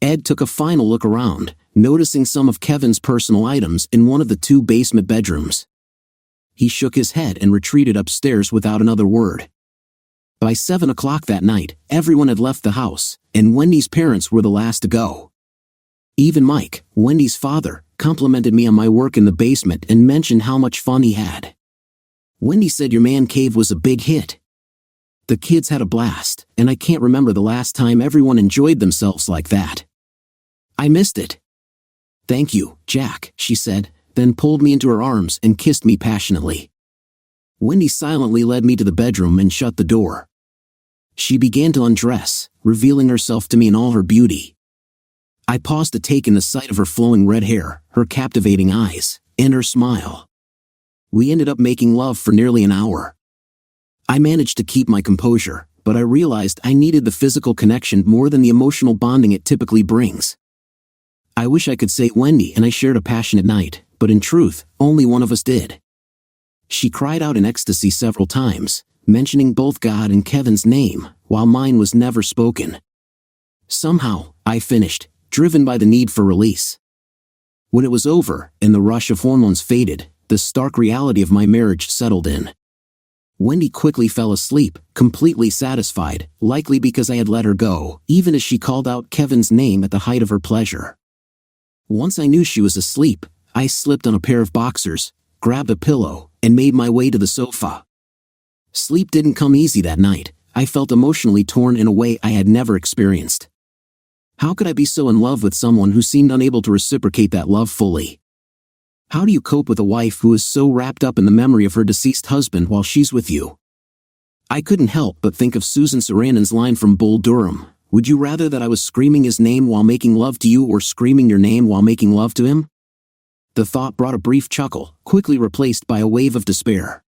Ed took a final look around, noticing some of Kevin's personal items in one of the 2 basement bedrooms. He shook his head and retreated upstairs without another word. By 7 o'clock that night, everyone had left the house, and Wendy's parents were the last to go. Even Mike, Wendy's father, complimented me on my work in the basement and mentioned how much fun he had. "Wendy said your man cave was a big hit." The kids had a blast, and I can't remember the last time everyone enjoyed themselves like that. I missed it. "Thank you, Jack," she said, then pulled me into her arms and kissed me passionately. Wendy silently led me to the bedroom and shut the door. She began to undress, revealing herself to me in all her beauty. I paused to take in the sight of her flowing red hair, her captivating eyes, and her smile. We ended up making love for nearly an hour. I managed to keep my composure, but I realized I needed the physical connection more than the emotional bonding it typically brings. I wish I could say Wendy and I shared a passionate night, but in truth, only one of us did. She cried out in ecstasy several times, mentioning both God and Kevin's name, while mine was never spoken. Somehow, I finished, driven by the need for release. When it was over, and the rush of hormones faded, the stark reality of my marriage settled in. Wendy quickly fell asleep, completely satisfied, likely because I had let her go, even as she called out Kevin's name at the height of her pleasure. Once I knew she was asleep, I slipped on a pair of boxers, grabbed a pillow, and made my way to the sofa. Sleep didn't come easy that night. I felt emotionally torn in a way I had never experienced. How could I be so in love with someone who seemed unable to reciprocate that love fully? How do you cope with a wife who is so wrapped up in the memory of her deceased husband while she's with you? I couldn't help but think of Susan Sarandon's line from Bull Durham, "Would you rather that I was screaming his name while making love to you or screaming your name while making love to him?" The thought brought a brief chuckle, quickly replaced by a wave of despair.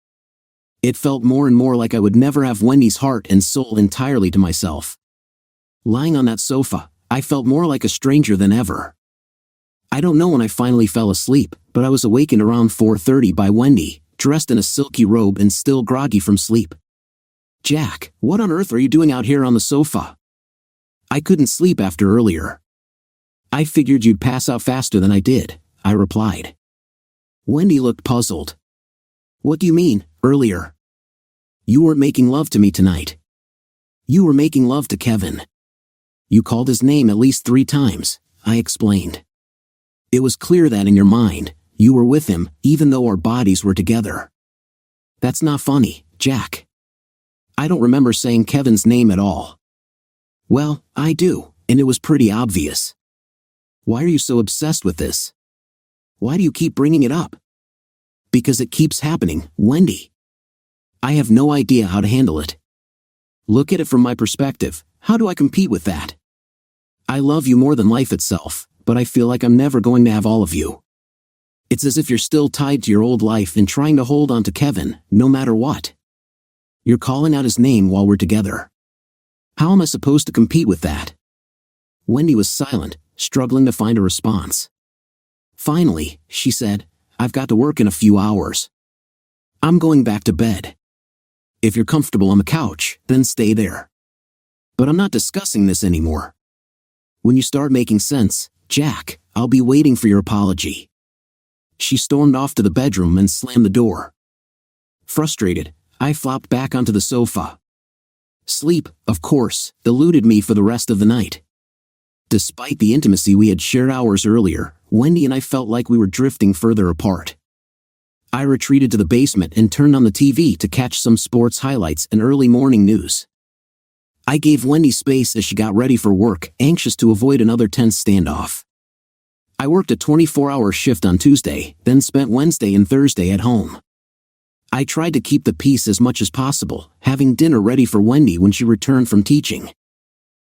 It felt more and more like I would never have Wendy's heart and soul entirely to myself. Lying on that sofa, I felt more like a stranger than ever. I don't know when I finally fell asleep, but I was awakened around 4:30 by Wendy, dressed in a silky robe and still groggy from sleep. "Jack, what on earth are you doing out here on the sofa?" "I couldn't sleep after earlier." "I figured you'd pass out faster than I did," I replied. Wendy looked puzzled. "What do you mean, earlier?" "You weren't making love to me tonight. You were making love to Kevin. You called his name at least 3 times, I explained. It was clear that in your mind, you were with him, even though our bodies were together." "That's not funny, Jack. I don't remember saying Kevin's name at all." "Well, I do, and it was pretty obvious. Why are you so obsessed with this?" Why do you keep bringing it up? Because it keeps happening, Wendy. I have no idea how to handle it. Look at it from my perspective. How do I compete with that? I love you more than life itself, but I feel like I'm never going to have all of you. It's as if you're still tied to your old life and trying to hold on to Kevin, no matter what. You're calling out his name while we're together. How am I supposed to compete with that? Wendy was silent, struggling to find a response. Finally, she said, I've got to work in a few hours. I'm going back to bed. If you're comfortable on the couch, then stay there. But I'm not discussing this anymore. When you start making sense, Jack, I'll be waiting for your apology. She stormed off to the bedroom and slammed the door. Frustrated, I flopped back onto the sofa. Sleep, of course, eluded me for the rest of the night. Despite the intimacy we had shared hours earlier, Wendy and I felt like we were drifting further apart. I retreated to the basement and turned on the TV to catch some sports highlights and early morning news. I gave Wendy space as she got ready for work, anxious to avoid another tense standoff. I worked a 24-hour shift on Tuesday, then spent Wednesday and Thursday at home. I tried to keep the peace as much as possible, having dinner ready for Wendy when she returned from teaching.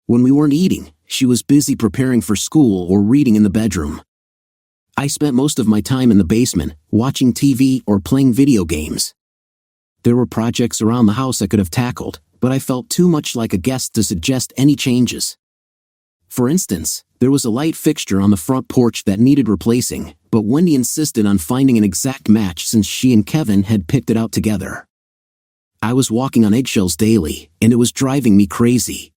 When we weren't eating, she was busy preparing for school or reading in the bedroom. I spent most of my time in the basement, watching TV or playing video games. There were projects around the house I could have tackled, but I felt too much like a guest to suggest any changes. For instance, there was a light fixture on the front porch that needed replacing, but Wendy insisted on finding an exact match since she and Kevin had picked it out together. I was walking on eggshells daily, and it was driving me crazy.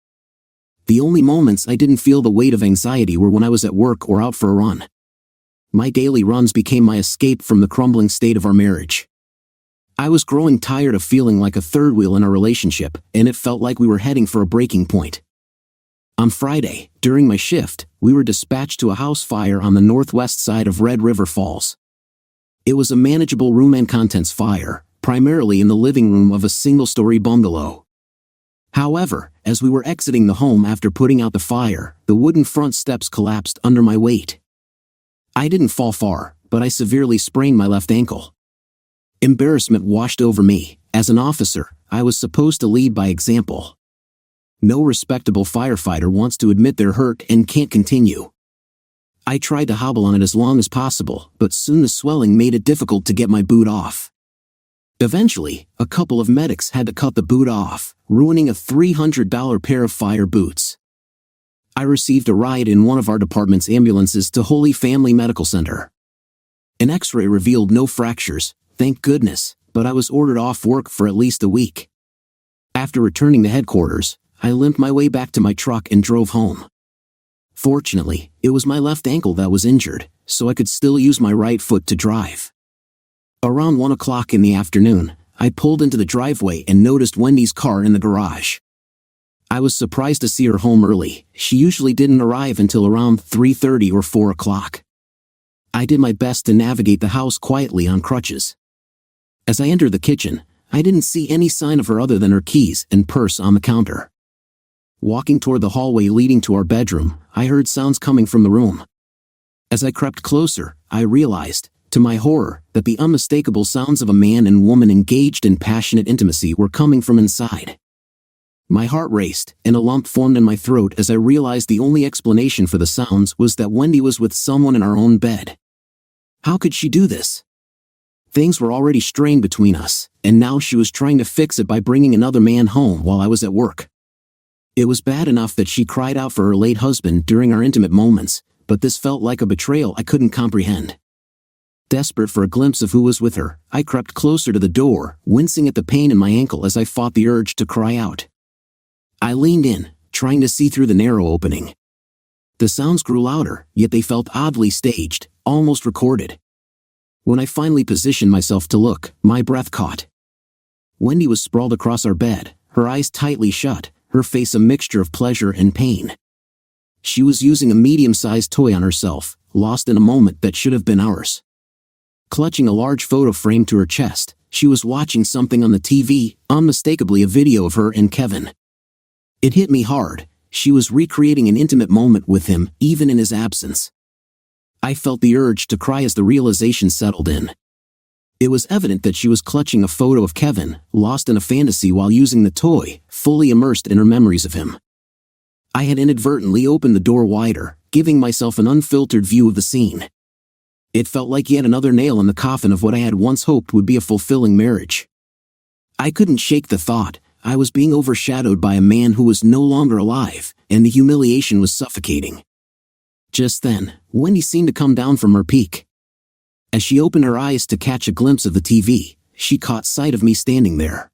The only moments I didn't feel the weight of anxiety were when I was at work or out for a run. My daily runs became my escape from the crumbling state of our marriage. I was growing tired of feeling like a third wheel in our relationship, and it felt like we were heading for a breaking point. On Friday, during my shift, we were dispatched to a house fire on the northwest side of Red River Falls. It was a manageable room and contents fire, primarily in the living room of a single-story bungalow. However, as we were exiting the home after putting out the fire, the wooden front steps collapsed under my weight. I didn't fall far, but I severely sprained my left ankle. Embarrassment washed over me. As an officer, I was supposed to lead by example. No respectable firefighter wants to admit they're hurt and can't continue. I tried to hobble on it as long as possible, but soon the swelling made it difficult to get my boot off. Eventually, a couple of medics had to cut the boot off, ruining a $300 pair of fire boots. I received a ride in one of our department's ambulances to Holy Family Medical Center. An X-ray revealed no fractures, thank goodness, but I was ordered off work for at least a week. After returning to headquarters, I limped my way back to my truck and drove home. Fortunately, it was my left ankle that was injured, so I could still use my right foot to drive. Around 1 o'clock in the afternoon, I pulled into the driveway and noticed Wendy's car in the garage. I was surprised to see her home early. She usually didn't arrive until around 3:30 or 4 o'clock. I did my best to navigate the house quietly on crutches. As I entered the kitchen, I didn't see any sign of her other than her keys and purse on the counter. Walking toward the hallway leading to our bedroom, I heard sounds coming from the room. As I crept closer, I realized, to my horror, that the unmistakable sounds of a man and woman engaged in passionate intimacy were coming from inside. My heart raced, and a lump formed in my throat as I realized the only explanation for the sounds was that Wendy was with someone in our own bed. How could she do this? Things were already strained between us, and now she was trying to fix it by bringing another man home while I was at work. It was bad enough that she cried out for her late husband during our intimate moments, but this felt like a betrayal I couldn't comprehend. Desperate for a glimpse of who was with her, I crept closer to the door, wincing at the pain in my ankle as I fought the urge to cry out. I leaned in, trying to see through the narrow opening. The sounds grew louder, yet they felt oddly staged, almost recorded. When I finally positioned myself to look, my breath caught. Wendy was sprawled across our bed, her eyes tightly shut, her face a mixture of pleasure and pain. She was using a medium-sized toy on herself, lost in a moment that should have been ours. Clutching a large photo frame to her chest, she was watching something on the TV, unmistakably a video of her and Kevin. It hit me hard. She was recreating an intimate moment with him, even in his absence. I felt the urge to cry as the realization settled in. It was evident that she was clutching a photo of Kevin, lost in a fantasy while using the toy, fully immersed in her memories of him. I had inadvertently opened the door wider, giving myself an unfiltered view of the scene. It felt like yet another nail in the coffin of what I had once hoped would be a fulfilling marriage. I couldn't shake the thought. I was being overshadowed by a man who was no longer alive, and the humiliation was suffocating. Just then, Wendy seemed to come down from her peak. As she opened her eyes to catch a glimpse of the TV, she caught sight of me standing there.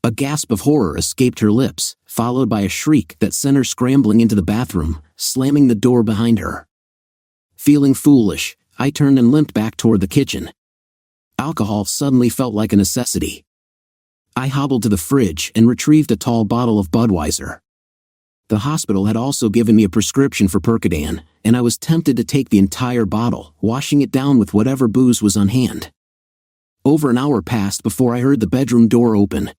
A gasp of horror escaped her lips, followed by a shriek that sent her scrambling into the bathroom, slamming the door behind her. Feeling foolish, I turned and limped back toward the kitchen. Alcohol suddenly felt like a necessity. I hobbled to the fridge and retrieved a tall bottle of Budweiser. The hospital had also given me a prescription for Percodan, and I was tempted to take the entire bottle, washing it down with whatever booze was on hand. Over an hour passed before I heard the bedroom door open.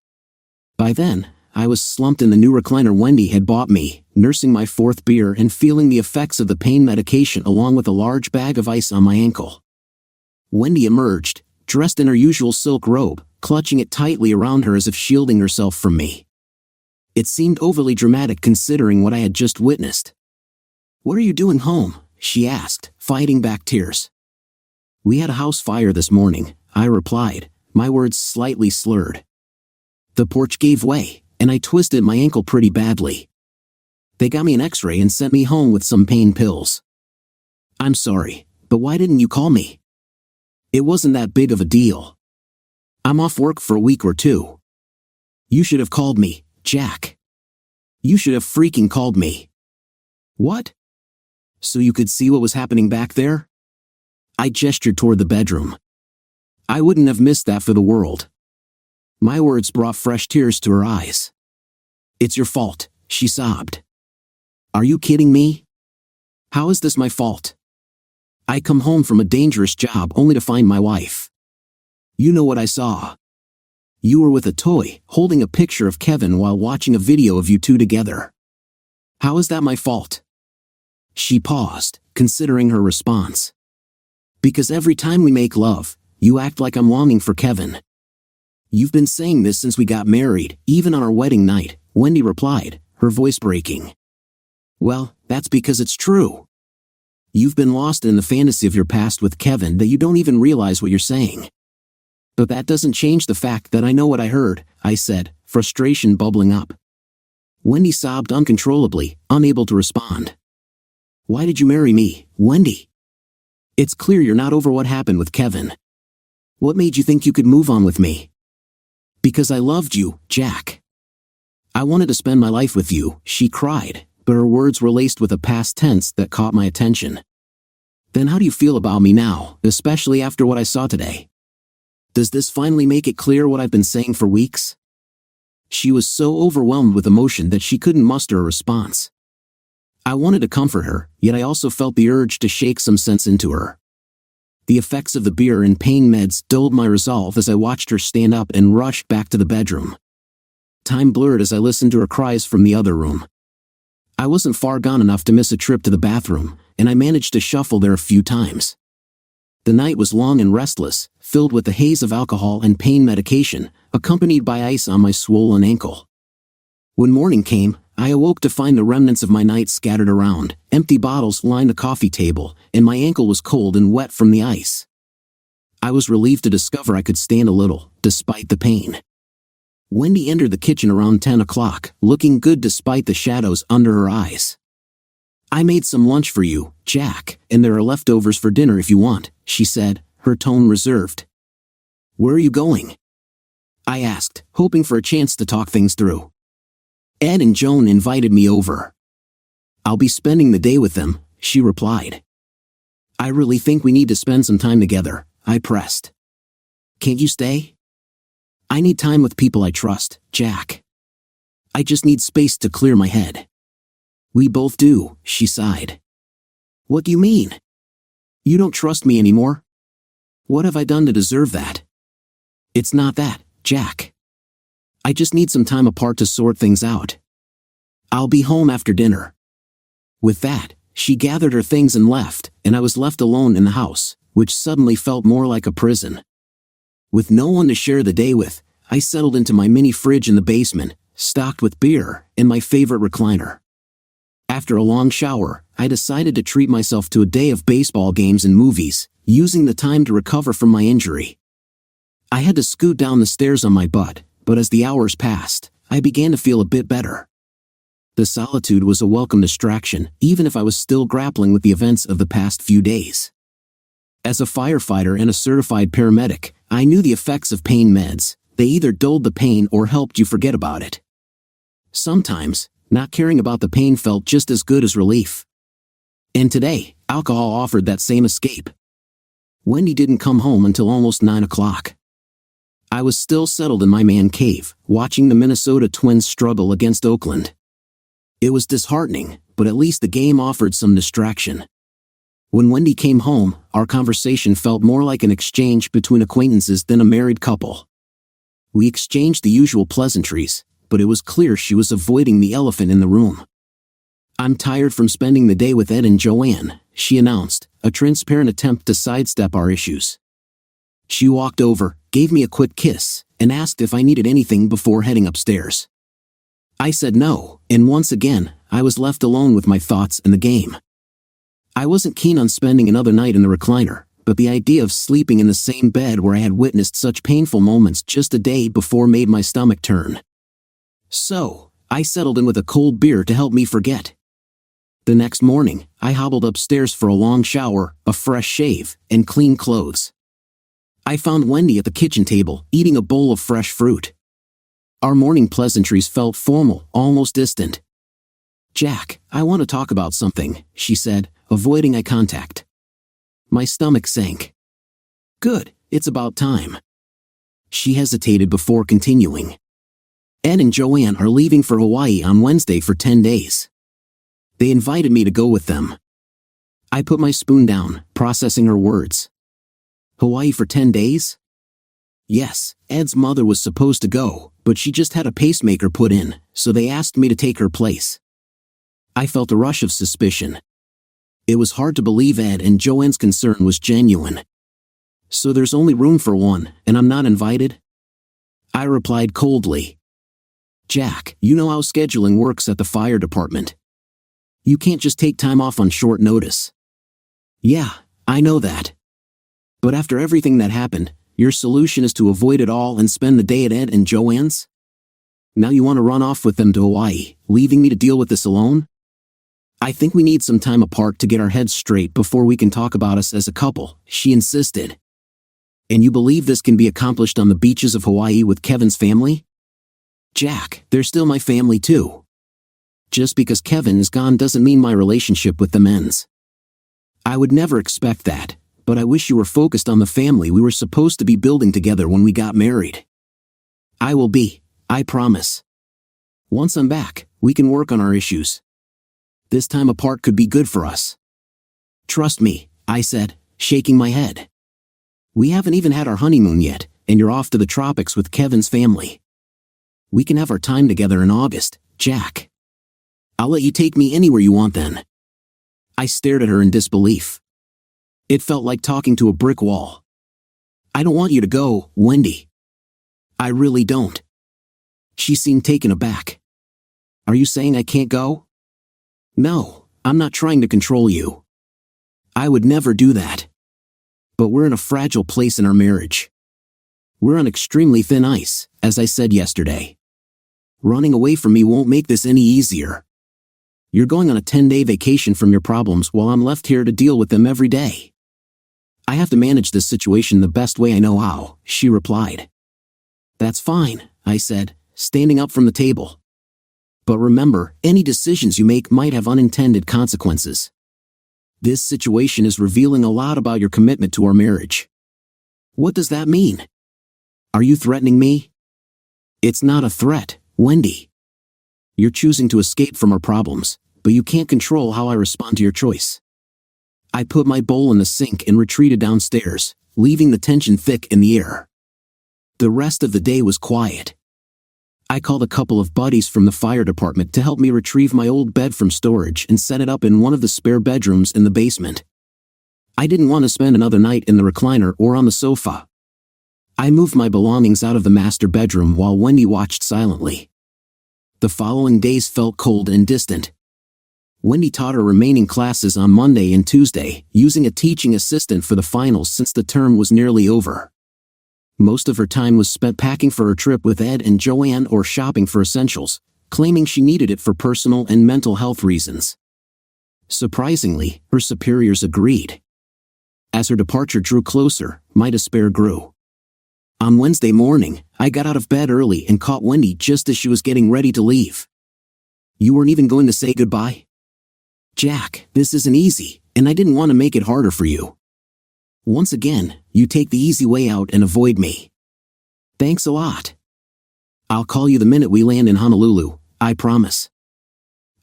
By then, I was slumped in the new recliner Wendy had bought me, nursing my fourth beer and feeling the effects of the pain medication along with a large bag of ice on my ankle. Wendy emerged, dressed in her usual silk robe, clutching it tightly around her as if shielding herself from me. It seemed overly dramatic considering what I had just witnessed. "What are you doing home?" she asked, fighting back tears. "We had a house fire this morning," I replied, my words slightly slurred. "The porch gave way, and I twisted my ankle pretty badly. They got me an x-ray and sent me home with some pain pills." "I'm sorry, but why didn't you call me?" "It wasn't that big of a deal. I'm off work for a week or two." "You should have called me, Jack. You should have freaking called me." "What? So you could see what was happening back there?" I gestured toward the bedroom. "I wouldn't have missed that for the world." My words brought fresh tears to her eyes. "It's your fault," she sobbed. "Are you kidding me? How is this my fault? I come home from a dangerous job only to find my wife. You know what I saw. You were with a toy, holding a picture of Kevin while watching a video of you two together. How is that my fault?" She paused, considering her response. "Because every time we make love, you act like I'm longing for Kevin. You've been saying this since we got married, even on our wedding night," Wendy replied, her voice breaking. "Well, that's because it's true. You've been lost in the fantasy of your past with Kevin that you don't even realize what you're saying." "But that doesn't change the fact that I know what I heard," I said, frustration bubbling up. Wendy sobbed uncontrollably, unable to respond. "Why did you marry me, Wendy? It's clear you're not over what happened with Kevin. What made you think you could move on with me?" "Because I loved you, Jack. I wanted to spend my life with you," she cried, but her words were laced with a past tense that caught my attention. "Then how do you feel about me now, especially after what I saw today? Does this finally make it clear what I've been saying for weeks?" She was so overwhelmed with emotion that she couldn't muster a response. I wanted to comfort her, yet I also felt the urge to shake some sense into her. The effects of the beer and pain meds dulled my resolve as I watched her stand up and rush back to the bedroom. Time blurred as I listened to her cries from the other room. I wasn't far gone enough to miss a trip to the bathroom, and I managed to shuffle there a few times. The night was long and restless, filled with the haze of alcohol and pain medication, accompanied by ice on my swollen ankle. When morning came, I awoke to find the remnants of my night scattered around. Empty bottles lined the coffee table, and my ankle was cold and wet from the ice. I was relieved to discover I could stand a little, despite the pain. Wendy entered the kitchen around 10 o'clock, looking good despite the shadows under her eyes. "I made some lunch for you, Jack, and there are leftovers for dinner if you want," she said, her tone reserved. "Where are you going?" I asked, hoping for a chance to talk things through. "Ed and Joan invited me over." "I'll be spending the day with them," she replied. "I really think we need to spend some time together," I pressed. "Can't you stay?" "I need time with people I trust, Jack. I just need space to clear my head." "We both do," she sighed. "What do you mean? You don't trust me anymore? What have I done to deserve that?" "It's not that, Jack. I just need some time apart to sort things out. I'll be home after dinner." With that, She gathered her things and left, and I was left alone in the house, which suddenly felt more like a prison. With no one to share the day with, I settled into my mini fridge in the basement, stocked with beer, and my favorite recliner. After a long shower, I decided to treat myself to a day of baseball games and movies, using the time to recover from my injury. I had to scoot down the stairs on my butt, but as the hours passed, I began to feel a bit better. The solitude was a welcome distraction, even if I was still grappling with the events of the past few days. As a firefighter and a certified paramedic, I knew the effects of pain meds. They either dulled the pain or helped you forget about it. Sometimes, not caring about the pain felt just as good as relief. And today, alcohol offered that same escape. Wendy didn't come home until almost 9 o'clock. I was still settled in my man cave, watching the Minnesota Twins struggle against Oakland. It was disheartening, but at least the game offered some distraction. When Wendy came home, our conversation felt more like an exchange between acquaintances than a married couple. We exchanged the usual pleasantries, but it was clear she was avoiding the elephant in the room. "I'm tired from spending the day with Ed and Joanne," she announced, a transparent attempt to sidestep our issues. She walked over, gave me a quick kiss, and asked if I needed anything before heading upstairs. I said no, and once again, I was left alone with my thoughts and the game. I wasn't keen on spending another night in the recliner, but the idea of sleeping in the same bed where I had witnessed such painful moments just a day before made my stomach turn. So, I settled in with a cold beer to help me forget. The next morning, I hobbled upstairs for a long shower, a fresh shave, and clean clothes. I found Wendy at the kitchen table, eating a bowl of fresh fruit. Our morning pleasantries felt formal, almost distant. "Jack, I want to talk about something," she said, avoiding eye contact. My stomach sank. "Good, it's about time." She hesitated before continuing. "Ed and Joanne are leaving for Hawaii on Wednesday for 10 days. They invited me to go with them." I put my spoon down, processing her words. "Hawaii for 10 days? "Yes, Ed's mother was supposed to go, but she just had a pacemaker put in, so they asked me to take her place." I felt a rush of suspicion. It was hard to believe Ed and Joanne's concern was genuine. "So there's only room for one, and I'm not invited?" I replied coldly. "Jack, you know how scheduling works at the fire department. You can't just take time off on short notice." "Yeah, I know that. But after everything that happened, your solution is to avoid it all and spend the day at Ed and Joanne's? Now you want to run off with them to Hawaii, leaving me to deal with this alone? I think we need some time apart to get our heads straight before we can talk about us as a couple," she insisted. "And you believe this can be accomplished on the beaches of Hawaii with Kevin's family?" "Jack, they're still my family too. Just because Kevin is gone doesn't mean my relationship with them ends. I would never expect that, but I wish you were focused on the family we were supposed to be building together when we got married." "I will be, I promise. Once I'm back, we can work on our issues. This time apart could be good for us." "Trust me," I said, shaking my head. "We haven't even had our honeymoon yet, and you're off to the tropics with Kevin's family. We can have our time together in August, Jack. I'll let you take me anywhere you want then." I stared at her in disbelief. It felt like talking to a brick wall. "I don't want you to go, Wendy. I really don't." She seemed taken aback. "Are you saying I can't go?" "No, I'm not trying to control you. I would never do that. But we're in a fragile place in our marriage. We're on extremely thin ice, as I said yesterday. Running away from me won't make this any easier. You're going on a 10-day vacation from your problems while I'm left here to deal with them every day. I have to manage this situation the best way I know how," she replied. "That's fine," I said, standing up from the table. "But remember, any decisions you make might have unintended consequences. This situation is revealing a lot about your commitment to our marriage." "What does that mean? Are you threatening me?" "It's not a threat, Wendy. You're choosing to escape from our problems, but you can't control how I respond to your choice." I put my bowl in the sink and retreated downstairs, leaving the tension thick in the air. The rest of the day was quiet. I called a couple of buddies from the fire department to help me retrieve my old bed from storage and set it up in one of the spare bedrooms in the basement. I didn't want to spend another night in the recliner or on the sofa. I moved my belongings out of the master bedroom while Wendy watched silently. The following days felt cold and distant. Wendy taught her remaining classes on Monday and Tuesday, using a teaching assistant for the finals since the term was nearly over. Most of her time was spent packing for her trip with Ed and Joanne or shopping for essentials, claiming she needed it for personal and mental health reasons. Surprisingly, her superiors agreed. As her departure drew closer, my despair grew. On Wednesday morning, I got out of bed early and caught Wendy just as she was getting ready to leave. "You weren't even going to say goodbye?" "Jack, this isn't easy, and I didn't want to make it harder for you. Once again, you take the easy way out and avoid me. Thanks a lot. I'll call you the minute we land in Honolulu, I promise."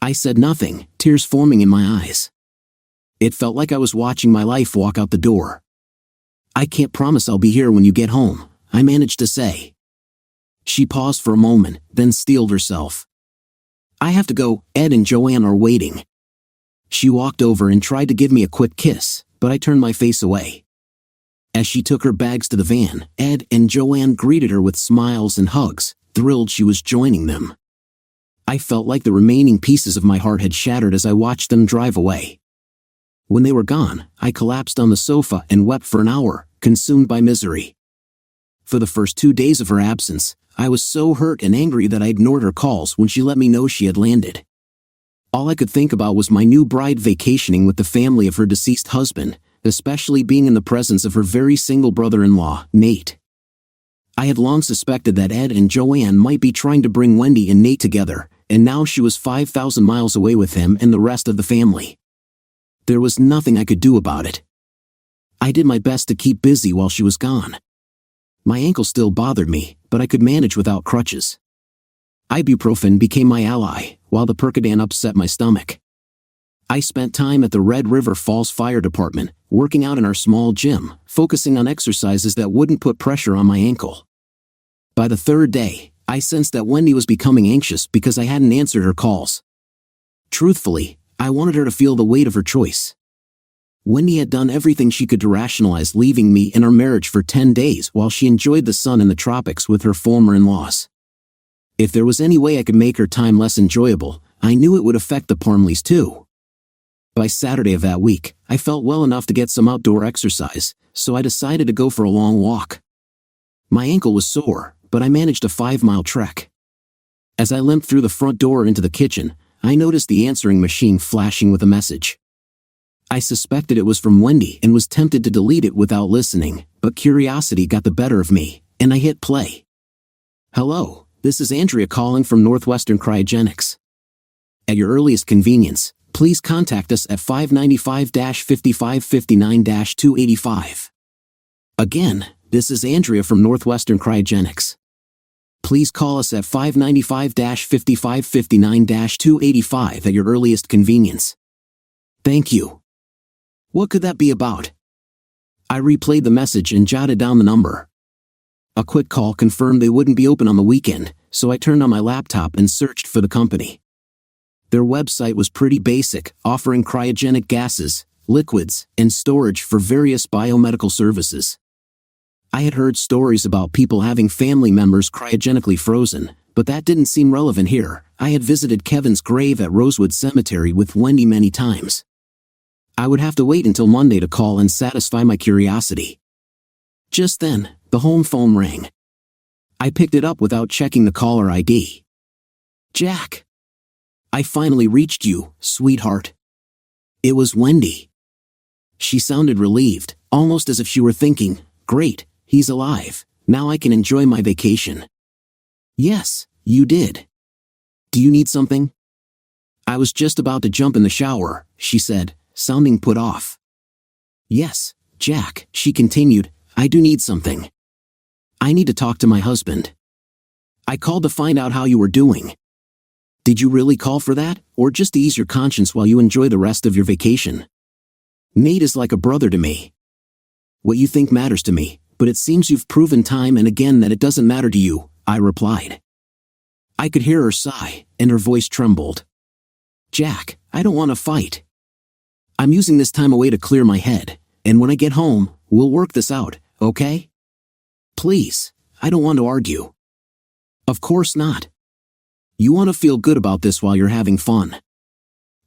I said nothing, tears forming in my eyes. It felt like I was watching my life walk out the door. "I can't promise I'll be here when you get home," I managed to say. She paused for a moment, then steeled herself. "I have to go, Ed and Joanne are waiting." She walked over and tried to give me a quick kiss, but I turned my face away. As she took her bags to the van, Ed and Joanne greeted her with smiles and hugs, thrilled she was joining them. I felt like the remaining pieces of my heart had shattered as I watched them drive away. When they were gone, I collapsed on the sofa and wept for an hour, consumed by misery. For the first 2 days of her absence, I was so hurt and angry that I ignored her calls when she let me know she had landed. All I could think about was my new bride vacationing with the family of her deceased husband, especially being in the presence of her very single brother-in-law, Nate. I had long suspected that Ed and Joanne might be trying to bring Wendy and Nate together, and now she was 5,000 miles away with him and the rest of the family. There was nothing I could do about it. I did my best to keep busy while she was gone. My ankle still bothered me, but I could manage without crutches. Ibuprofen became my ally, while the Percodan upset my stomach. I spent time at the Red River Falls Fire Department, working out in our small gym, focusing on exercises that wouldn't put pressure on my ankle. By the third day, I sensed that Wendy was becoming anxious because I hadn't answered her calls. Truthfully, I wanted her to feel the weight of her choice. Wendy had done everything she could to rationalize leaving me and our marriage for 10 days while she enjoyed the sun in the tropics with her former in-laws. If there was any way I could make her time less enjoyable, I knew it would affect the Parmleys too. By Saturday of that week, I felt well enough to get some outdoor exercise, so I decided to go for a long walk. My ankle was sore, but I managed a 5-mile trek. As I limped through the front door into the kitchen, I noticed the answering machine flashing with a message. I suspected it was from Wendy and was tempted to delete it without listening, but curiosity got the better of me, and I hit play. "Hello, this is Andrea calling from Northwestern Cryogenics. At your earliest convenience, please contact us at 595-5559-285. Again, this is Andrea from Northwestern Cryogenics. Please call us at 595-5559-285 at your earliest convenience. Thank you." What could that be about? I replayed the message and jotted down the number. A quick call confirmed they wouldn't be open on the weekend, so I turned on my laptop and searched for the company. Their website was pretty basic, offering cryogenic gases, liquids, and storage for various biomedical services. I had heard stories about people having family members cryogenically frozen, but that didn't seem relevant here. I had visited Kevin's grave at Rosewood Cemetery with Wendy many times. I would have to wait until Monday to call and satisfy my curiosity. Just then, the home phone rang. I picked it up without checking the caller ID. "Jack. I finally reached you, sweetheart." It was Wendy. She sounded relieved, almost as if she were thinking, "Great, he's alive, now I can enjoy my vacation." "Yes, you did. Do you need something?" "I was just about to jump in the shower," she said, sounding put off. "Yes, Jack," she continued, "I do need something. I need to talk to my husband. I called to find out how you were doing." "Did you really call for that, or just to ease your conscience while you enjoy the rest of your vacation?" "Nate is like a brother to me. What you think matters to me, but it seems you've proven time and again that it doesn't matter to you," I replied. I could hear her sigh, and her voice trembled. Jack, I don't want to fight. I'm using this time away to clear my head, and when I get home, we'll work this out, okay? Please, I don't want to argue. Of course not. You want to feel good about this while you're having fun.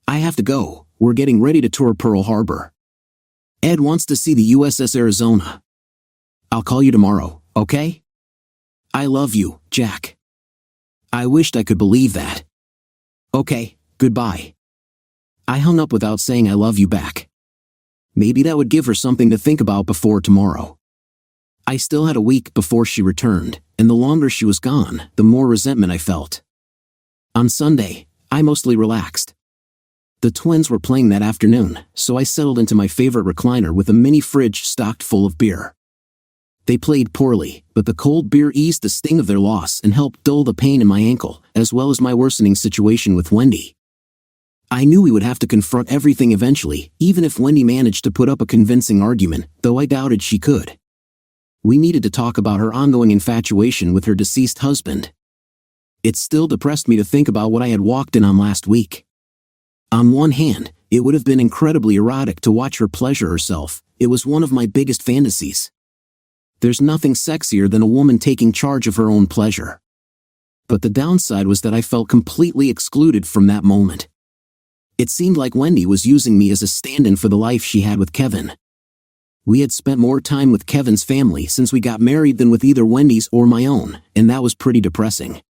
I have to go, we're getting ready to tour Pearl Harbor. Ed wants to see the USS Arizona. I'll call you tomorrow, okay? I love you, Jack. I wished I could believe that. Okay, goodbye. I hung up without saying I love you back. Maybe that would give her something to think about before tomorrow. I still had a week before she returned, and the longer she was gone, the more resentment I felt. On Sunday, I mostly relaxed. The twins were playing that afternoon, so I settled into my favorite recliner with a mini fridge stocked full of beer. They played poorly, but the cold beer eased the sting of their loss and helped dull the pain in my ankle, as well as my worsening situation with Wendy. I knew we would have to confront everything eventually, even if Wendy managed to put up a convincing argument, though I doubted she could. We needed to talk about her ongoing infatuation with her deceased husband. It still depressed me to think about what I had walked in on last week. On one hand, it would have been incredibly erotic to watch her pleasure herself. It was one of my biggest fantasies. There's nothing sexier than a woman taking charge of her own pleasure. But the downside was that I felt completely excluded from that moment. It seemed like Wendy was using me as a stand-in for the life she had with Kevin. We had spent more time with Kevin's family since we got married than with either Wendy's or my own, and that was pretty depressing.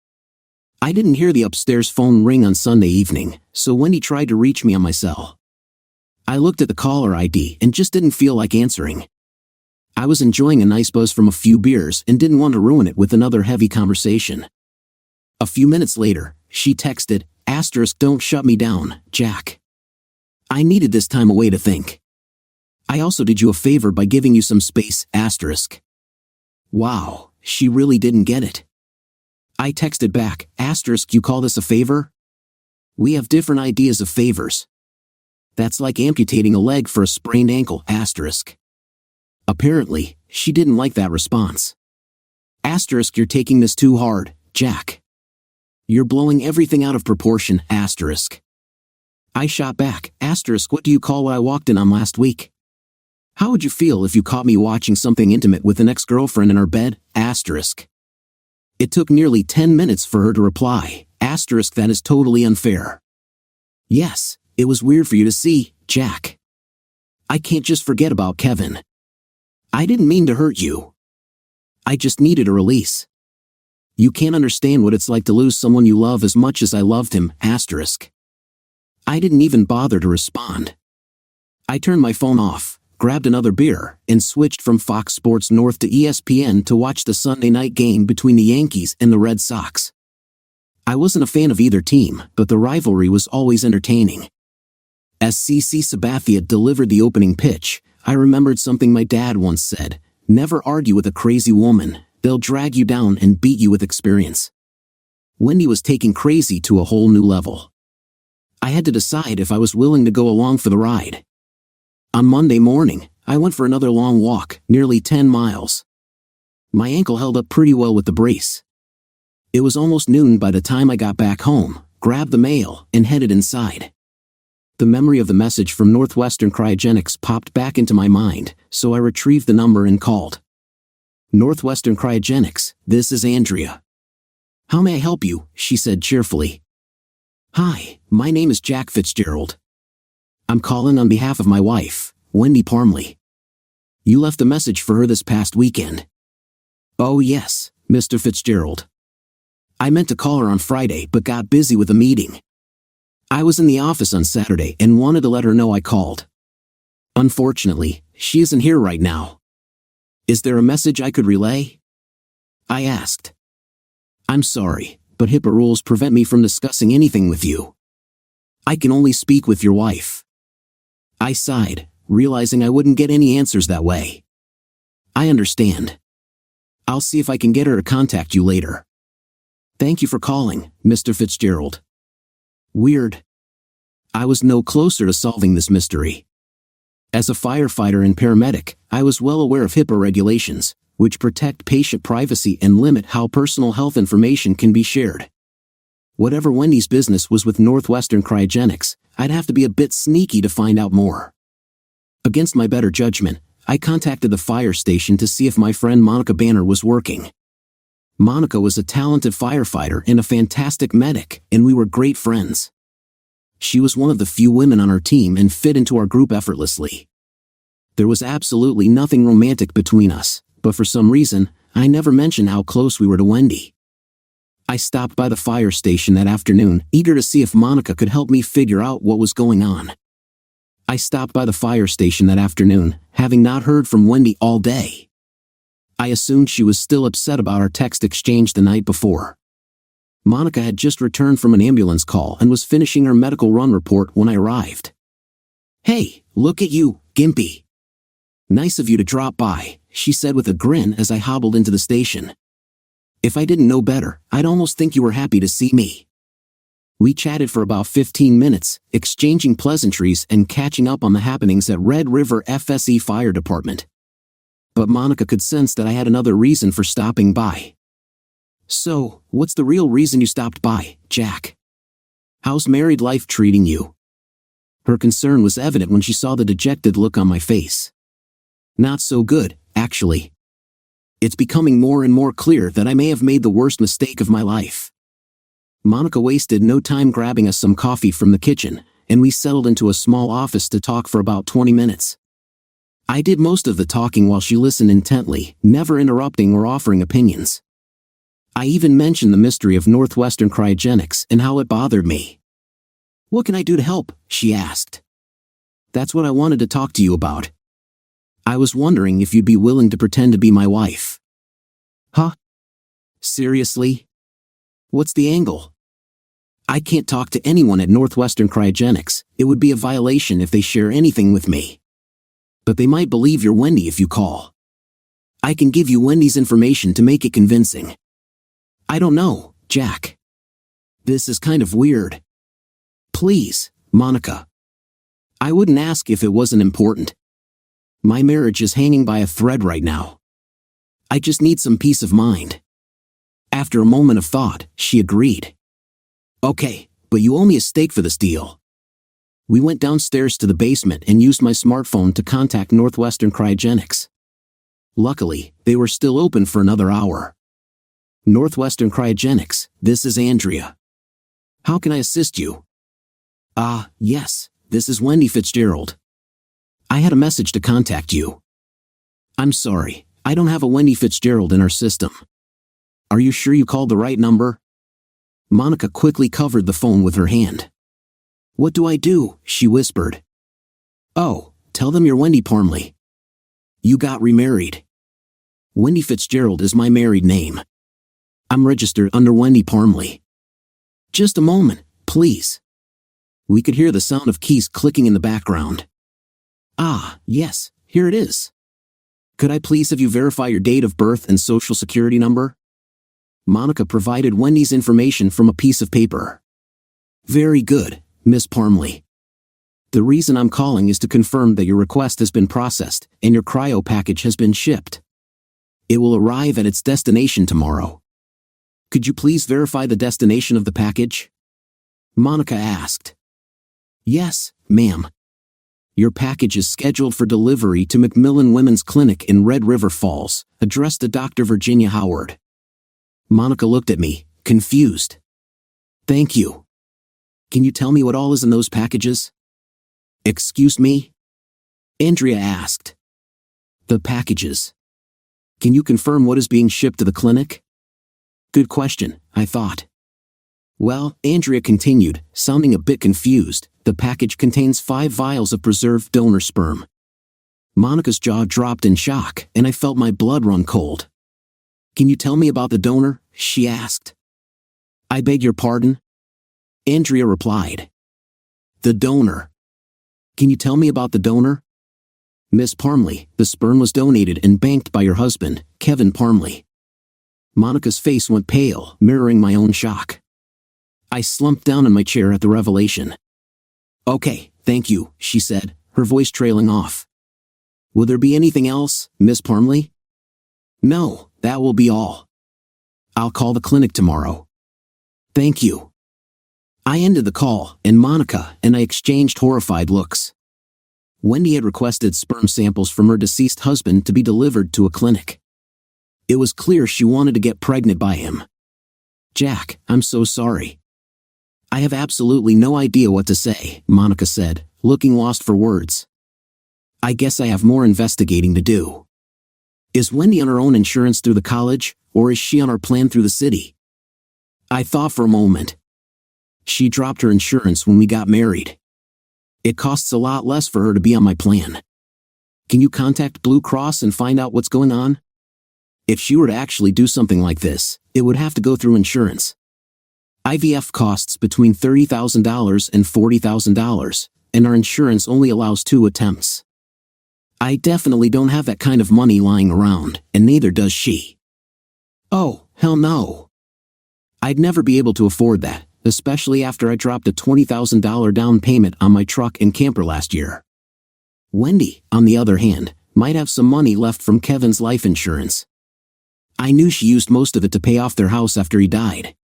I didn't hear the upstairs phone ring on Sunday evening, so Wendy tried to reach me on my cell. I looked at the caller ID and just didn't feel like answering. I was enjoying a nice buzz from a few beers and didn't want to ruin it with another heavy conversation. A few minutes later, she texted, "Don't shut me down, Jack. I needed this time away to think. I also did you a favor by giving you some space, *. Wow, she really didn't get it. I texted back, *, you call this a favor? We have different ideas of favors. That's like amputating a leg for a sprained ankle, *. Apparently, she didn't like that response. *, you're taking this too hard, Jack. You're blowing everything out of proportion, *. I shot back, *, what do you call what I walked in on last week? How would you feel if you caught me watching something intimate with an ex-girlfriend in our bed, *. It took nearly 10 minutes for her to reply, *, that is totally unfair. Yes, it was weird for you to see, Jack. I can't just forget about Kevin. I didn't mean to hurt you. I just needed a release. You can't understand what it's like to lose someone you love as much as I loved him, *. I didn't even bother to respond. I turned my phone off, grabbed another beer, and switched from Fox Sports North to ESPN to watch the Sunday night game between the Yankees and the Red Sox. I wasn't a fan of either team, but the rivalry was always entertaining. As CC Sabathia delivered the opening pitch, I remembered something my dad once said, "Never argue with a crazy woman, they'll drag you down and beat you with experience." Wendy was taking crazy to a whole new level. I had to decide if I was willing to go along for the ride. On Monday morning, I went for another long walk, nearly 10 miles. My ankle held up pretty well with the brace. It was almost noon by the time I got back home, grabbed the mail, and headed inside. The memory of the message from Northwestern Cryogenics popped back into my mind, so I retrieved the number and called. "Northwestern Cryogenics, this is Andrea." "How may I help you?" she said cheerfully. "Hi, my name is Jack Fitzgerald. I'm calling on behalf of my wife, Wendy Parmley. You left a message for her this past weekend." "Oh yes, Mr. Fitzgerald. I meant to call her on Friday but got busy with a meeting. I was in the office on Saturday and wanted to let her know I called. Unfortunately, she isn't here right now. Is there a message I could relay?" I asked. "I'm sorry, but HIPAA rules prevent me from discussing anything with you. I can only speak with your wife." I sighed, realizing I wouldn't get any answers that way. "I understand. I'll see if I can get her to contact you later. Thank you for calling, Mr. Fitzgerald." Weird. I was no closer to solving this mystery. As a firefighter and paramedic, I was well aware of HIPAA regulations, which protect patient privacy and limit how personal health information can be shared. Whatever Wendy's business was with Northwestern Cryogenics, I'd have to be a bit sneaky to find out more. Against my better judgment, I contacted the fire station to see if my friend Monica Banner was working. Monica was a talented firefighter and a fantastic medic, and we were great friends. She was one of the few women on our team and fit into our group effortlessly. There was absolutely nothing romantic between us, but for some reason, I never mentioned how close we were to Wendy. I stopped by the fire station that afternoon, eager to see if Monica could help me figure out what was going on. Having not heard from Wendy all day. I assumed she was still upset about our text exchange the night before. Monica had just returned from an ambulance call and was finishing her medical run report when I arrived. "Hey, look at you, Gimpy. Nice of you to drop by," she said with a grin as I hobbled into the station. "If I didn't know better, I'd almost think you were happy to see me." We chatted for about 15 minutes, exchanging pleasantries and catching up on the happenings at Red River FSE Fire Department. But Monica could sense that I had another reason for stopping by. "So, what's the real reason you stopped by, Jack? How's married life treating you?" Her concern was evident when she saw the dejected look on my face. "Not so good, actually. It's becoming more and more clear that I may have made the worst mistake of my life." Monica wasted no time grabbing us some coffee from the kitchen, and we settled into a small office to talk for about 20 minutes. I did most of the talking while she listened intently, never interrupting or offering opinions. I even mentioned the mystery of Northwestern Cryogenics and how it bothered me. "What can I do to help?" she asked. "That's what I wanted to talk to you about. I was wondering if you'd be willing to pretend to be my wife." "Huh? Seriously? What's the angle?" "I can't talk to anyone at Northwestern Cryogenics. It would be a violation if they share anything with me. But they might believe you're Wendy if you call. I can give you Wendy's information to make it convincing." "I don't know, Jack. This is kind of weird. Please, Monica. I wouldn't ask if it wasn't important. My marriage is hanging by a thread right now. I just need some peace of mind." After a moment of thought, she agreed. "Okay, but you owe me a steak for this deal." We went downstairs to the basement and used my smartphone to contact Northwestern Cryogenics. Luckily, they were still open for another hour. "Northwestern Cryogenics, this is Andrea. How can I assist you?" Yes, this is Wendy Fitzgerald. I had a message to contact you." "I'm sorry, I don't have a Wendy Fitzgerald in our system." "Are you sure you called the right number?" Monica quickly covered the phone with her hand. "What do I do?" she whispered. "Oh, tell them you're Wendy Parmley. You got remarried. Wendy Fitzgerald is my married name. I'm registered under Wendy Parmley." "Just a moment, please." We could hear the sound of keys clicking in the background. Yes, here it is. "Could I please have you verify your date of birth and social security number?" Monica provided Wendy's information from a piece of paper. "Very good, Miss Parmley. The reason I'm calling is to confirm that your request has been processed and your cryo package has been shipped. It will arrive at its destination tomorrow. Could you please verify the destination of the package?" Monica asked. "Yes, ma'am. Your package is scheduled for delivery to Macmillan Women's Clinic in Red River Falls, addressed to Dr. Virginia Howard." Monica looked at me, confused. "Thank you. Can you tell me what all is in those packages?" "Excuse me?" Andrea asked. "The packages. Can you confirm what is being shipped to the clinic?" Good question, I thought. "Well," Andrea continued, sounding a bit confused, "the package contains 5 vials of preserved donor sperm." Monica's jaw dropped in shock, and I felt my blood run cold. "Can you tell me about the donor?" she asked. "I beg your pardon?" Andrea replied. "The donor. Can you tell me about the donor?" "Miss Parmley, the sperm was donated and banked by your husband, Kevin Parmley." Monica's face went pale, mirroring my own shock. I slumped down in my chair at the revelation. "Okay, thank you," she said, her voice trailing off. "Will there be anything else, Miss Parmley?" "No, that will be all. I'll call the clinic tomorrow." "Thank you." I ended the call, and Monica and I exchanged horrified looks. Wendy had requested sperm samples from her deceased husband to be delivered to a clinic. It was clear she wanted to get pregnant by him. Jack, I'm so sorry. I have absolutely no idea what to say, Monica said, looking lost for words. I guess I have more investigating to do. Is Wendy on her own insurance through the college, or is she on our plan through the city? I thought for a moment. She dropped her insurance when we got married. It costs a lot less for her to be on my plan. Can you contact Blue Cross and find out what's going on? If she were to actually do something like this, it would have to go through insurance. IVF costs between $30,000 and $40,000, and our insurance only allows 2 attempts. I definitely don't have that kind of money lying around, and neither does she. Oh, hell no. I'd never be able to afford that, especially after I dropped a $20,000 down payment on my truck and camper last year. Wendy, on the other hand, might have some money left from Kevin's life insurance. I knew she used most of it to pay off their house after he died.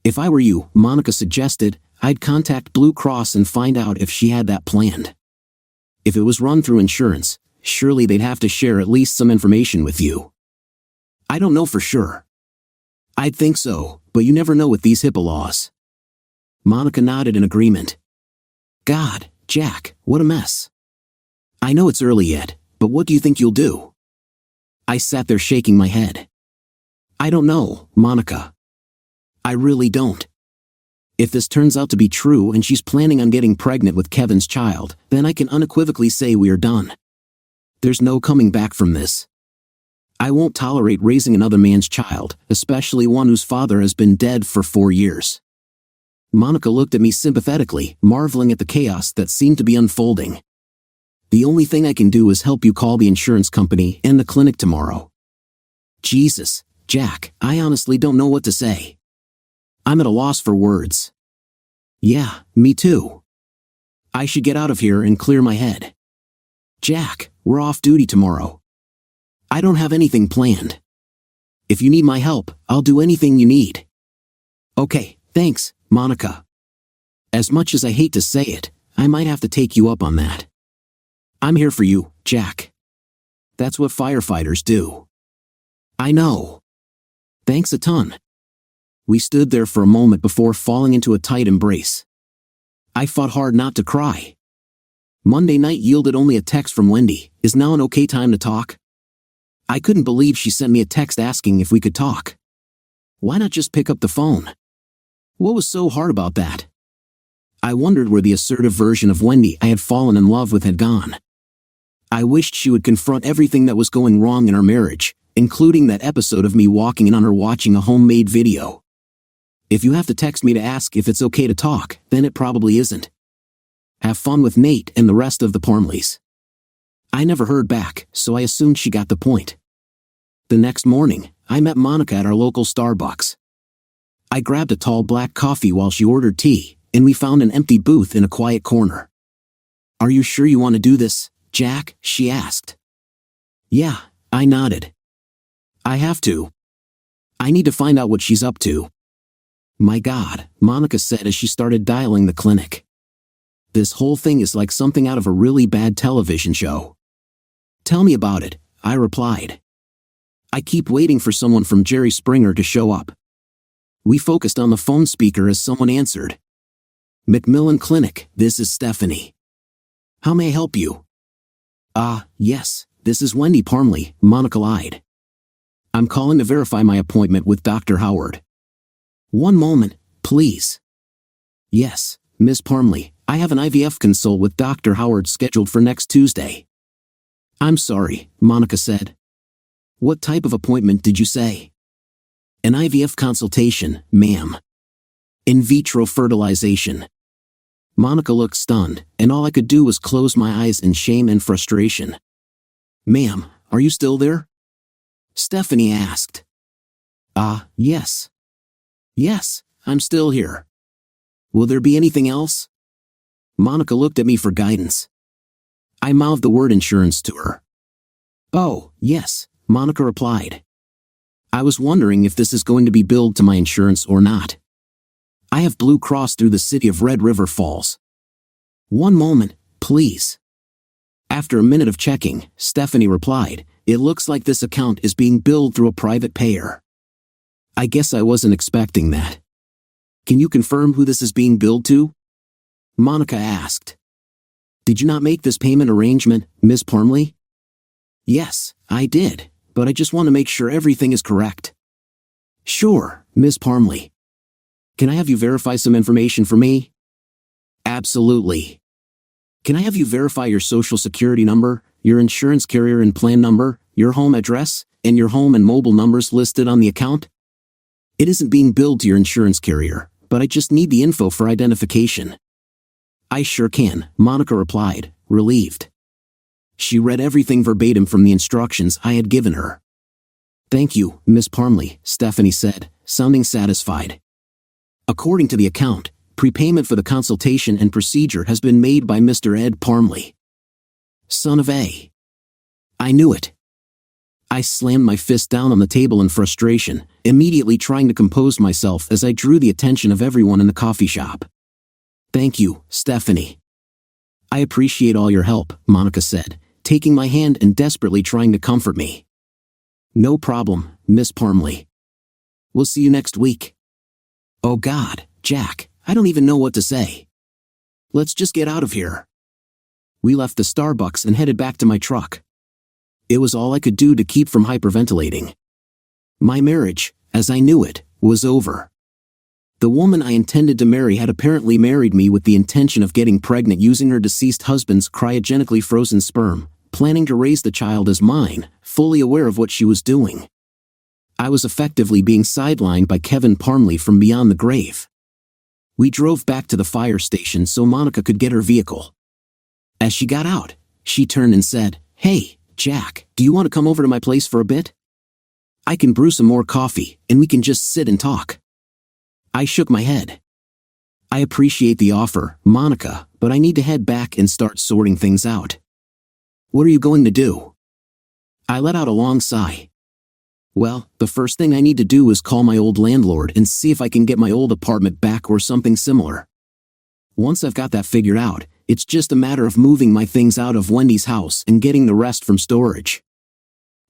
If I were you, Monica suggested, I'd contact Blue Cross and find out if she had that planned. If it was run through insurance, surely they'd have to share at least some information with you. I don't know for sure. I'd think so, but you never know with these HIPAA laws. Monica nodded in agreement. God, Jack, what a mess. I know it's early yet, but what do you think you'll do? I sat there shaking my head. I don't know, Monica. I really don't. If this turns out to be true and she's planning on getting pregnant with Kevin's child, then I can unequivocally say we are done. There's no coming back from this. I won't tolerate raising another man's child, especially one whose father has been dead for 4 years. Monica looked at me sympathetically, marveling at the chaos that seemed to be unfolding. The only thing I can do is help you call the insurance company and the clinic tomorrow. Jesus, Jack, I honestly don't know what to say. I'm at a loss for words. Yeah, me too. I should get out of here and clear my head. Jack, we're off duty tomorrow. I don't have anything planned. If you need my help, I'll do anything you need. Okay, thanks, Monica. As much as I hate to say it, I might have to take you up on that. I'm here for you, Jack. That's what firefighters do. I know. Thanks a ton. We stood there for a moment before falling into a tight embrace. I fought hard not to cry. Monday night yielded only a text from Wendy, "Is now an okay time to talk?" I couldn't believe she sent me a text asking if we could talk. Why not just pick up the phone? What was so hard about that? I wondered where the assertive version of Wendy I had fallen in love with had gone. I wished she would confront everything that was going wrong in our marriage, including that episode of me walking in on her watching a homemade video. If you have to text me to ask if it's okay to talk, then it probably isn't. Have fun with Nate and the rest of the Parmleys. I never heard back, so I assumed she got the point. The next morning, I met Monica at our local Starbucks. I grabbed a tall black coffee while she ordered tea, and we found an empty booth in a quiet corner. "Are you sure you want to do this, Jack?" she asked. "Yeah," I nodded. "I have to. I need to find out what she's up to." "My God," Monica said as she started dialing the clinic. "This whole thing is like something out of a really bad television show." "Tell me about it," I replied. "I keep waiting for someone from Jerry Springer to show up." We focused on the phone speaker as someone answered. "Macmillan Clinic, this is Stephanie. How may I help you?" Yes, this is Wendy Parmley," Monica lied. "I'm calling to verify my appointment with Dr. Howard." "One moment, please." "Yes, Miss Parmley, I have an IVF consult with Dr. Howard scheduled for next Tuesday." "I'm sorry," Monica said. "What type of appointment did you say?" "An IVF consultation, ma'am. In vitro fertilization." Monica looked stunned, and all I could do was close my eyes in shame and frustration. "Ma'am, are you still there?" Stephanie asked. Yes. "Yes, I'm still here. Will there be anything else?" Monica looked at me for guidance. I mouthed the word insurance to her. "Oh, yes," Monica replied. "I was wondering if this is going to be billed to my insurance or not." I have Blue Cross through the city of Red River Falls. One moment, please. After a minute of checking, Stephanie replied, "It looks like this account is being billed through a private payer." I guess I wasn't expecting that. Can you confirm who this is being billed to? Monica asked. Did you not make this payment arrangement, Ms. Parmley? Yes, I did, but I just want to make sure everything is correct. Sure, Ms. Parmley. Can I have you verify some information for me? Absolutely. Can I have you verify your social security number, your insurance carrier and plan number, your home address, and your home and mobile numbers listed on the account? It isn't being billed to your insurance carrier, but I just need the info for identification. I sure can, Monica replied, relieved. She read everything verbatim from the instructions I had given her. Thank you, Miss Parmley, Stephanie said, sounding satisfied. According to the account, prepayment for the consultation and procedure has been made by Mr. Ed Parmley. Son of A. I knew it. I slammed my fist down on the table in frustration, immediately trying to compose myself as I drew the attention of everyone in the coffee shop. Thank you, Stephanie. I appreciate all your help, Monica said, taking my hand and desperately trying to comfort me. No problem, Miss Parmley. We'll see you next week. Oh God, Jack, I don't even know what to say. Let's just get out of here. We left the Starbucks and headed back to my truck. It was all I could do to keep from hyperventilating. My marriage, as I knew it, was over. The woman I intended to marry had apparently married me with the intention of getting pregnant using her deceased husband's cryogenically frozen sperm, planning to raise the child as mine, fully aware of what she was doing. I was effectively being sidelined by Kevin Parmley from beyond the grave. We drove back to the fire station so Monica could get her vehicle. As she got out, she turned and said, "Hey, Jack, do you want to come over to my place for a bit? I can brew some more coffee, and we can just sit and talk." I shook my head. I appreciate the offer, Monica, but I need to head back and start sorting things out. What are you going to do? I let out a long sigh. Well, the first thing I need to do is call my old landlord and see if I can get my old apartment back or something similar. Once I've got that figured out, it's just a matter of moving my things out of Wendy's house and getting the rest from storage.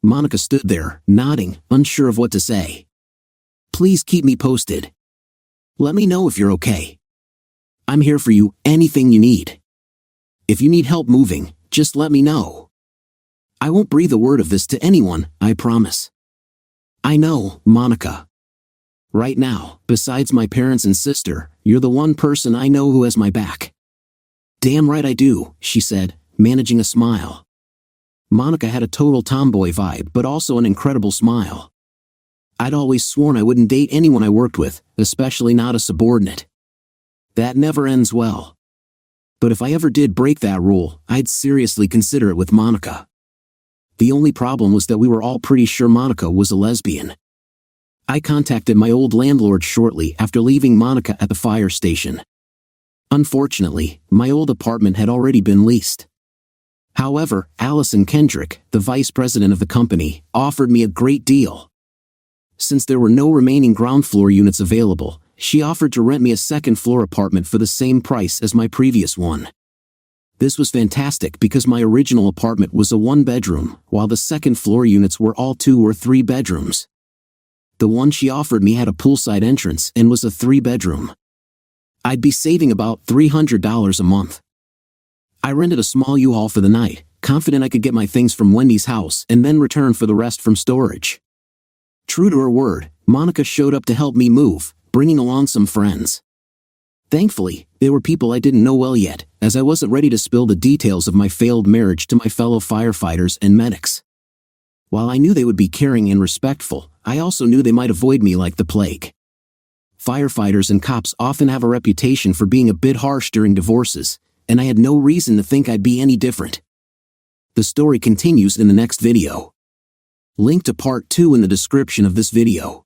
Monica stood there, nodding, unsure of what to say. Please keep me posted. Let me know if you're okay. I'm here for you, anything you need. If you need help moving, just let me know. I won't breathe a word of this to anyone, I promise. I know, Monica. Right now, besides my parents and sister, you're the one person I know who has my back. Damn right I do, she said, managing a smile. Monica had a total tomboy vibe but also an incredible smile. I'd always sworn I wouldn't date anyone I worked with, especially not a subordinate. That never ends well. But if I ever did break that rule, I'd seriously consider it with Monica. The only problem was that we were all pretty sure Monica was a lesbian. I contacted my old landlord shortly after leaving Monica at the fire station. Unfortunately, my old apartment had already been leased. However, Allison Kendrick, the vice president of the company, offered me a great deal. Since there were no remaining ground floor units available, she offered to rent me a second-floor apartment for the same price as my previous one. This was fantastic because my original apartment was a one-bedroom, while the second-floor units were all 2 or 3 bedrooms. The one she offered me had a poolside entrance and was a 3-bedroom. I'd be saving about $300 a month. I rented a small U-Haul for the night, confident I could get my things from Wendy's house and then return for the rest from storage. True to her word, Monica showed up to help me move, bringing along some friends. Thankfully, they were people I didn't know well yet, as I wasn't ready to spill the details of my failed marriage to my fellow firefighters and medics. While I knew they would be caring and respectful, I also knew they might avoid me like the plague. Firefighters and cops often have a reputation for being a bit harsh during divorces, and I had no reason to think I'd be any different. The story continues in the next video. Link to part 2 in the description of this video.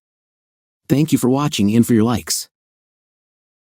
Thank you for watching and for your likes.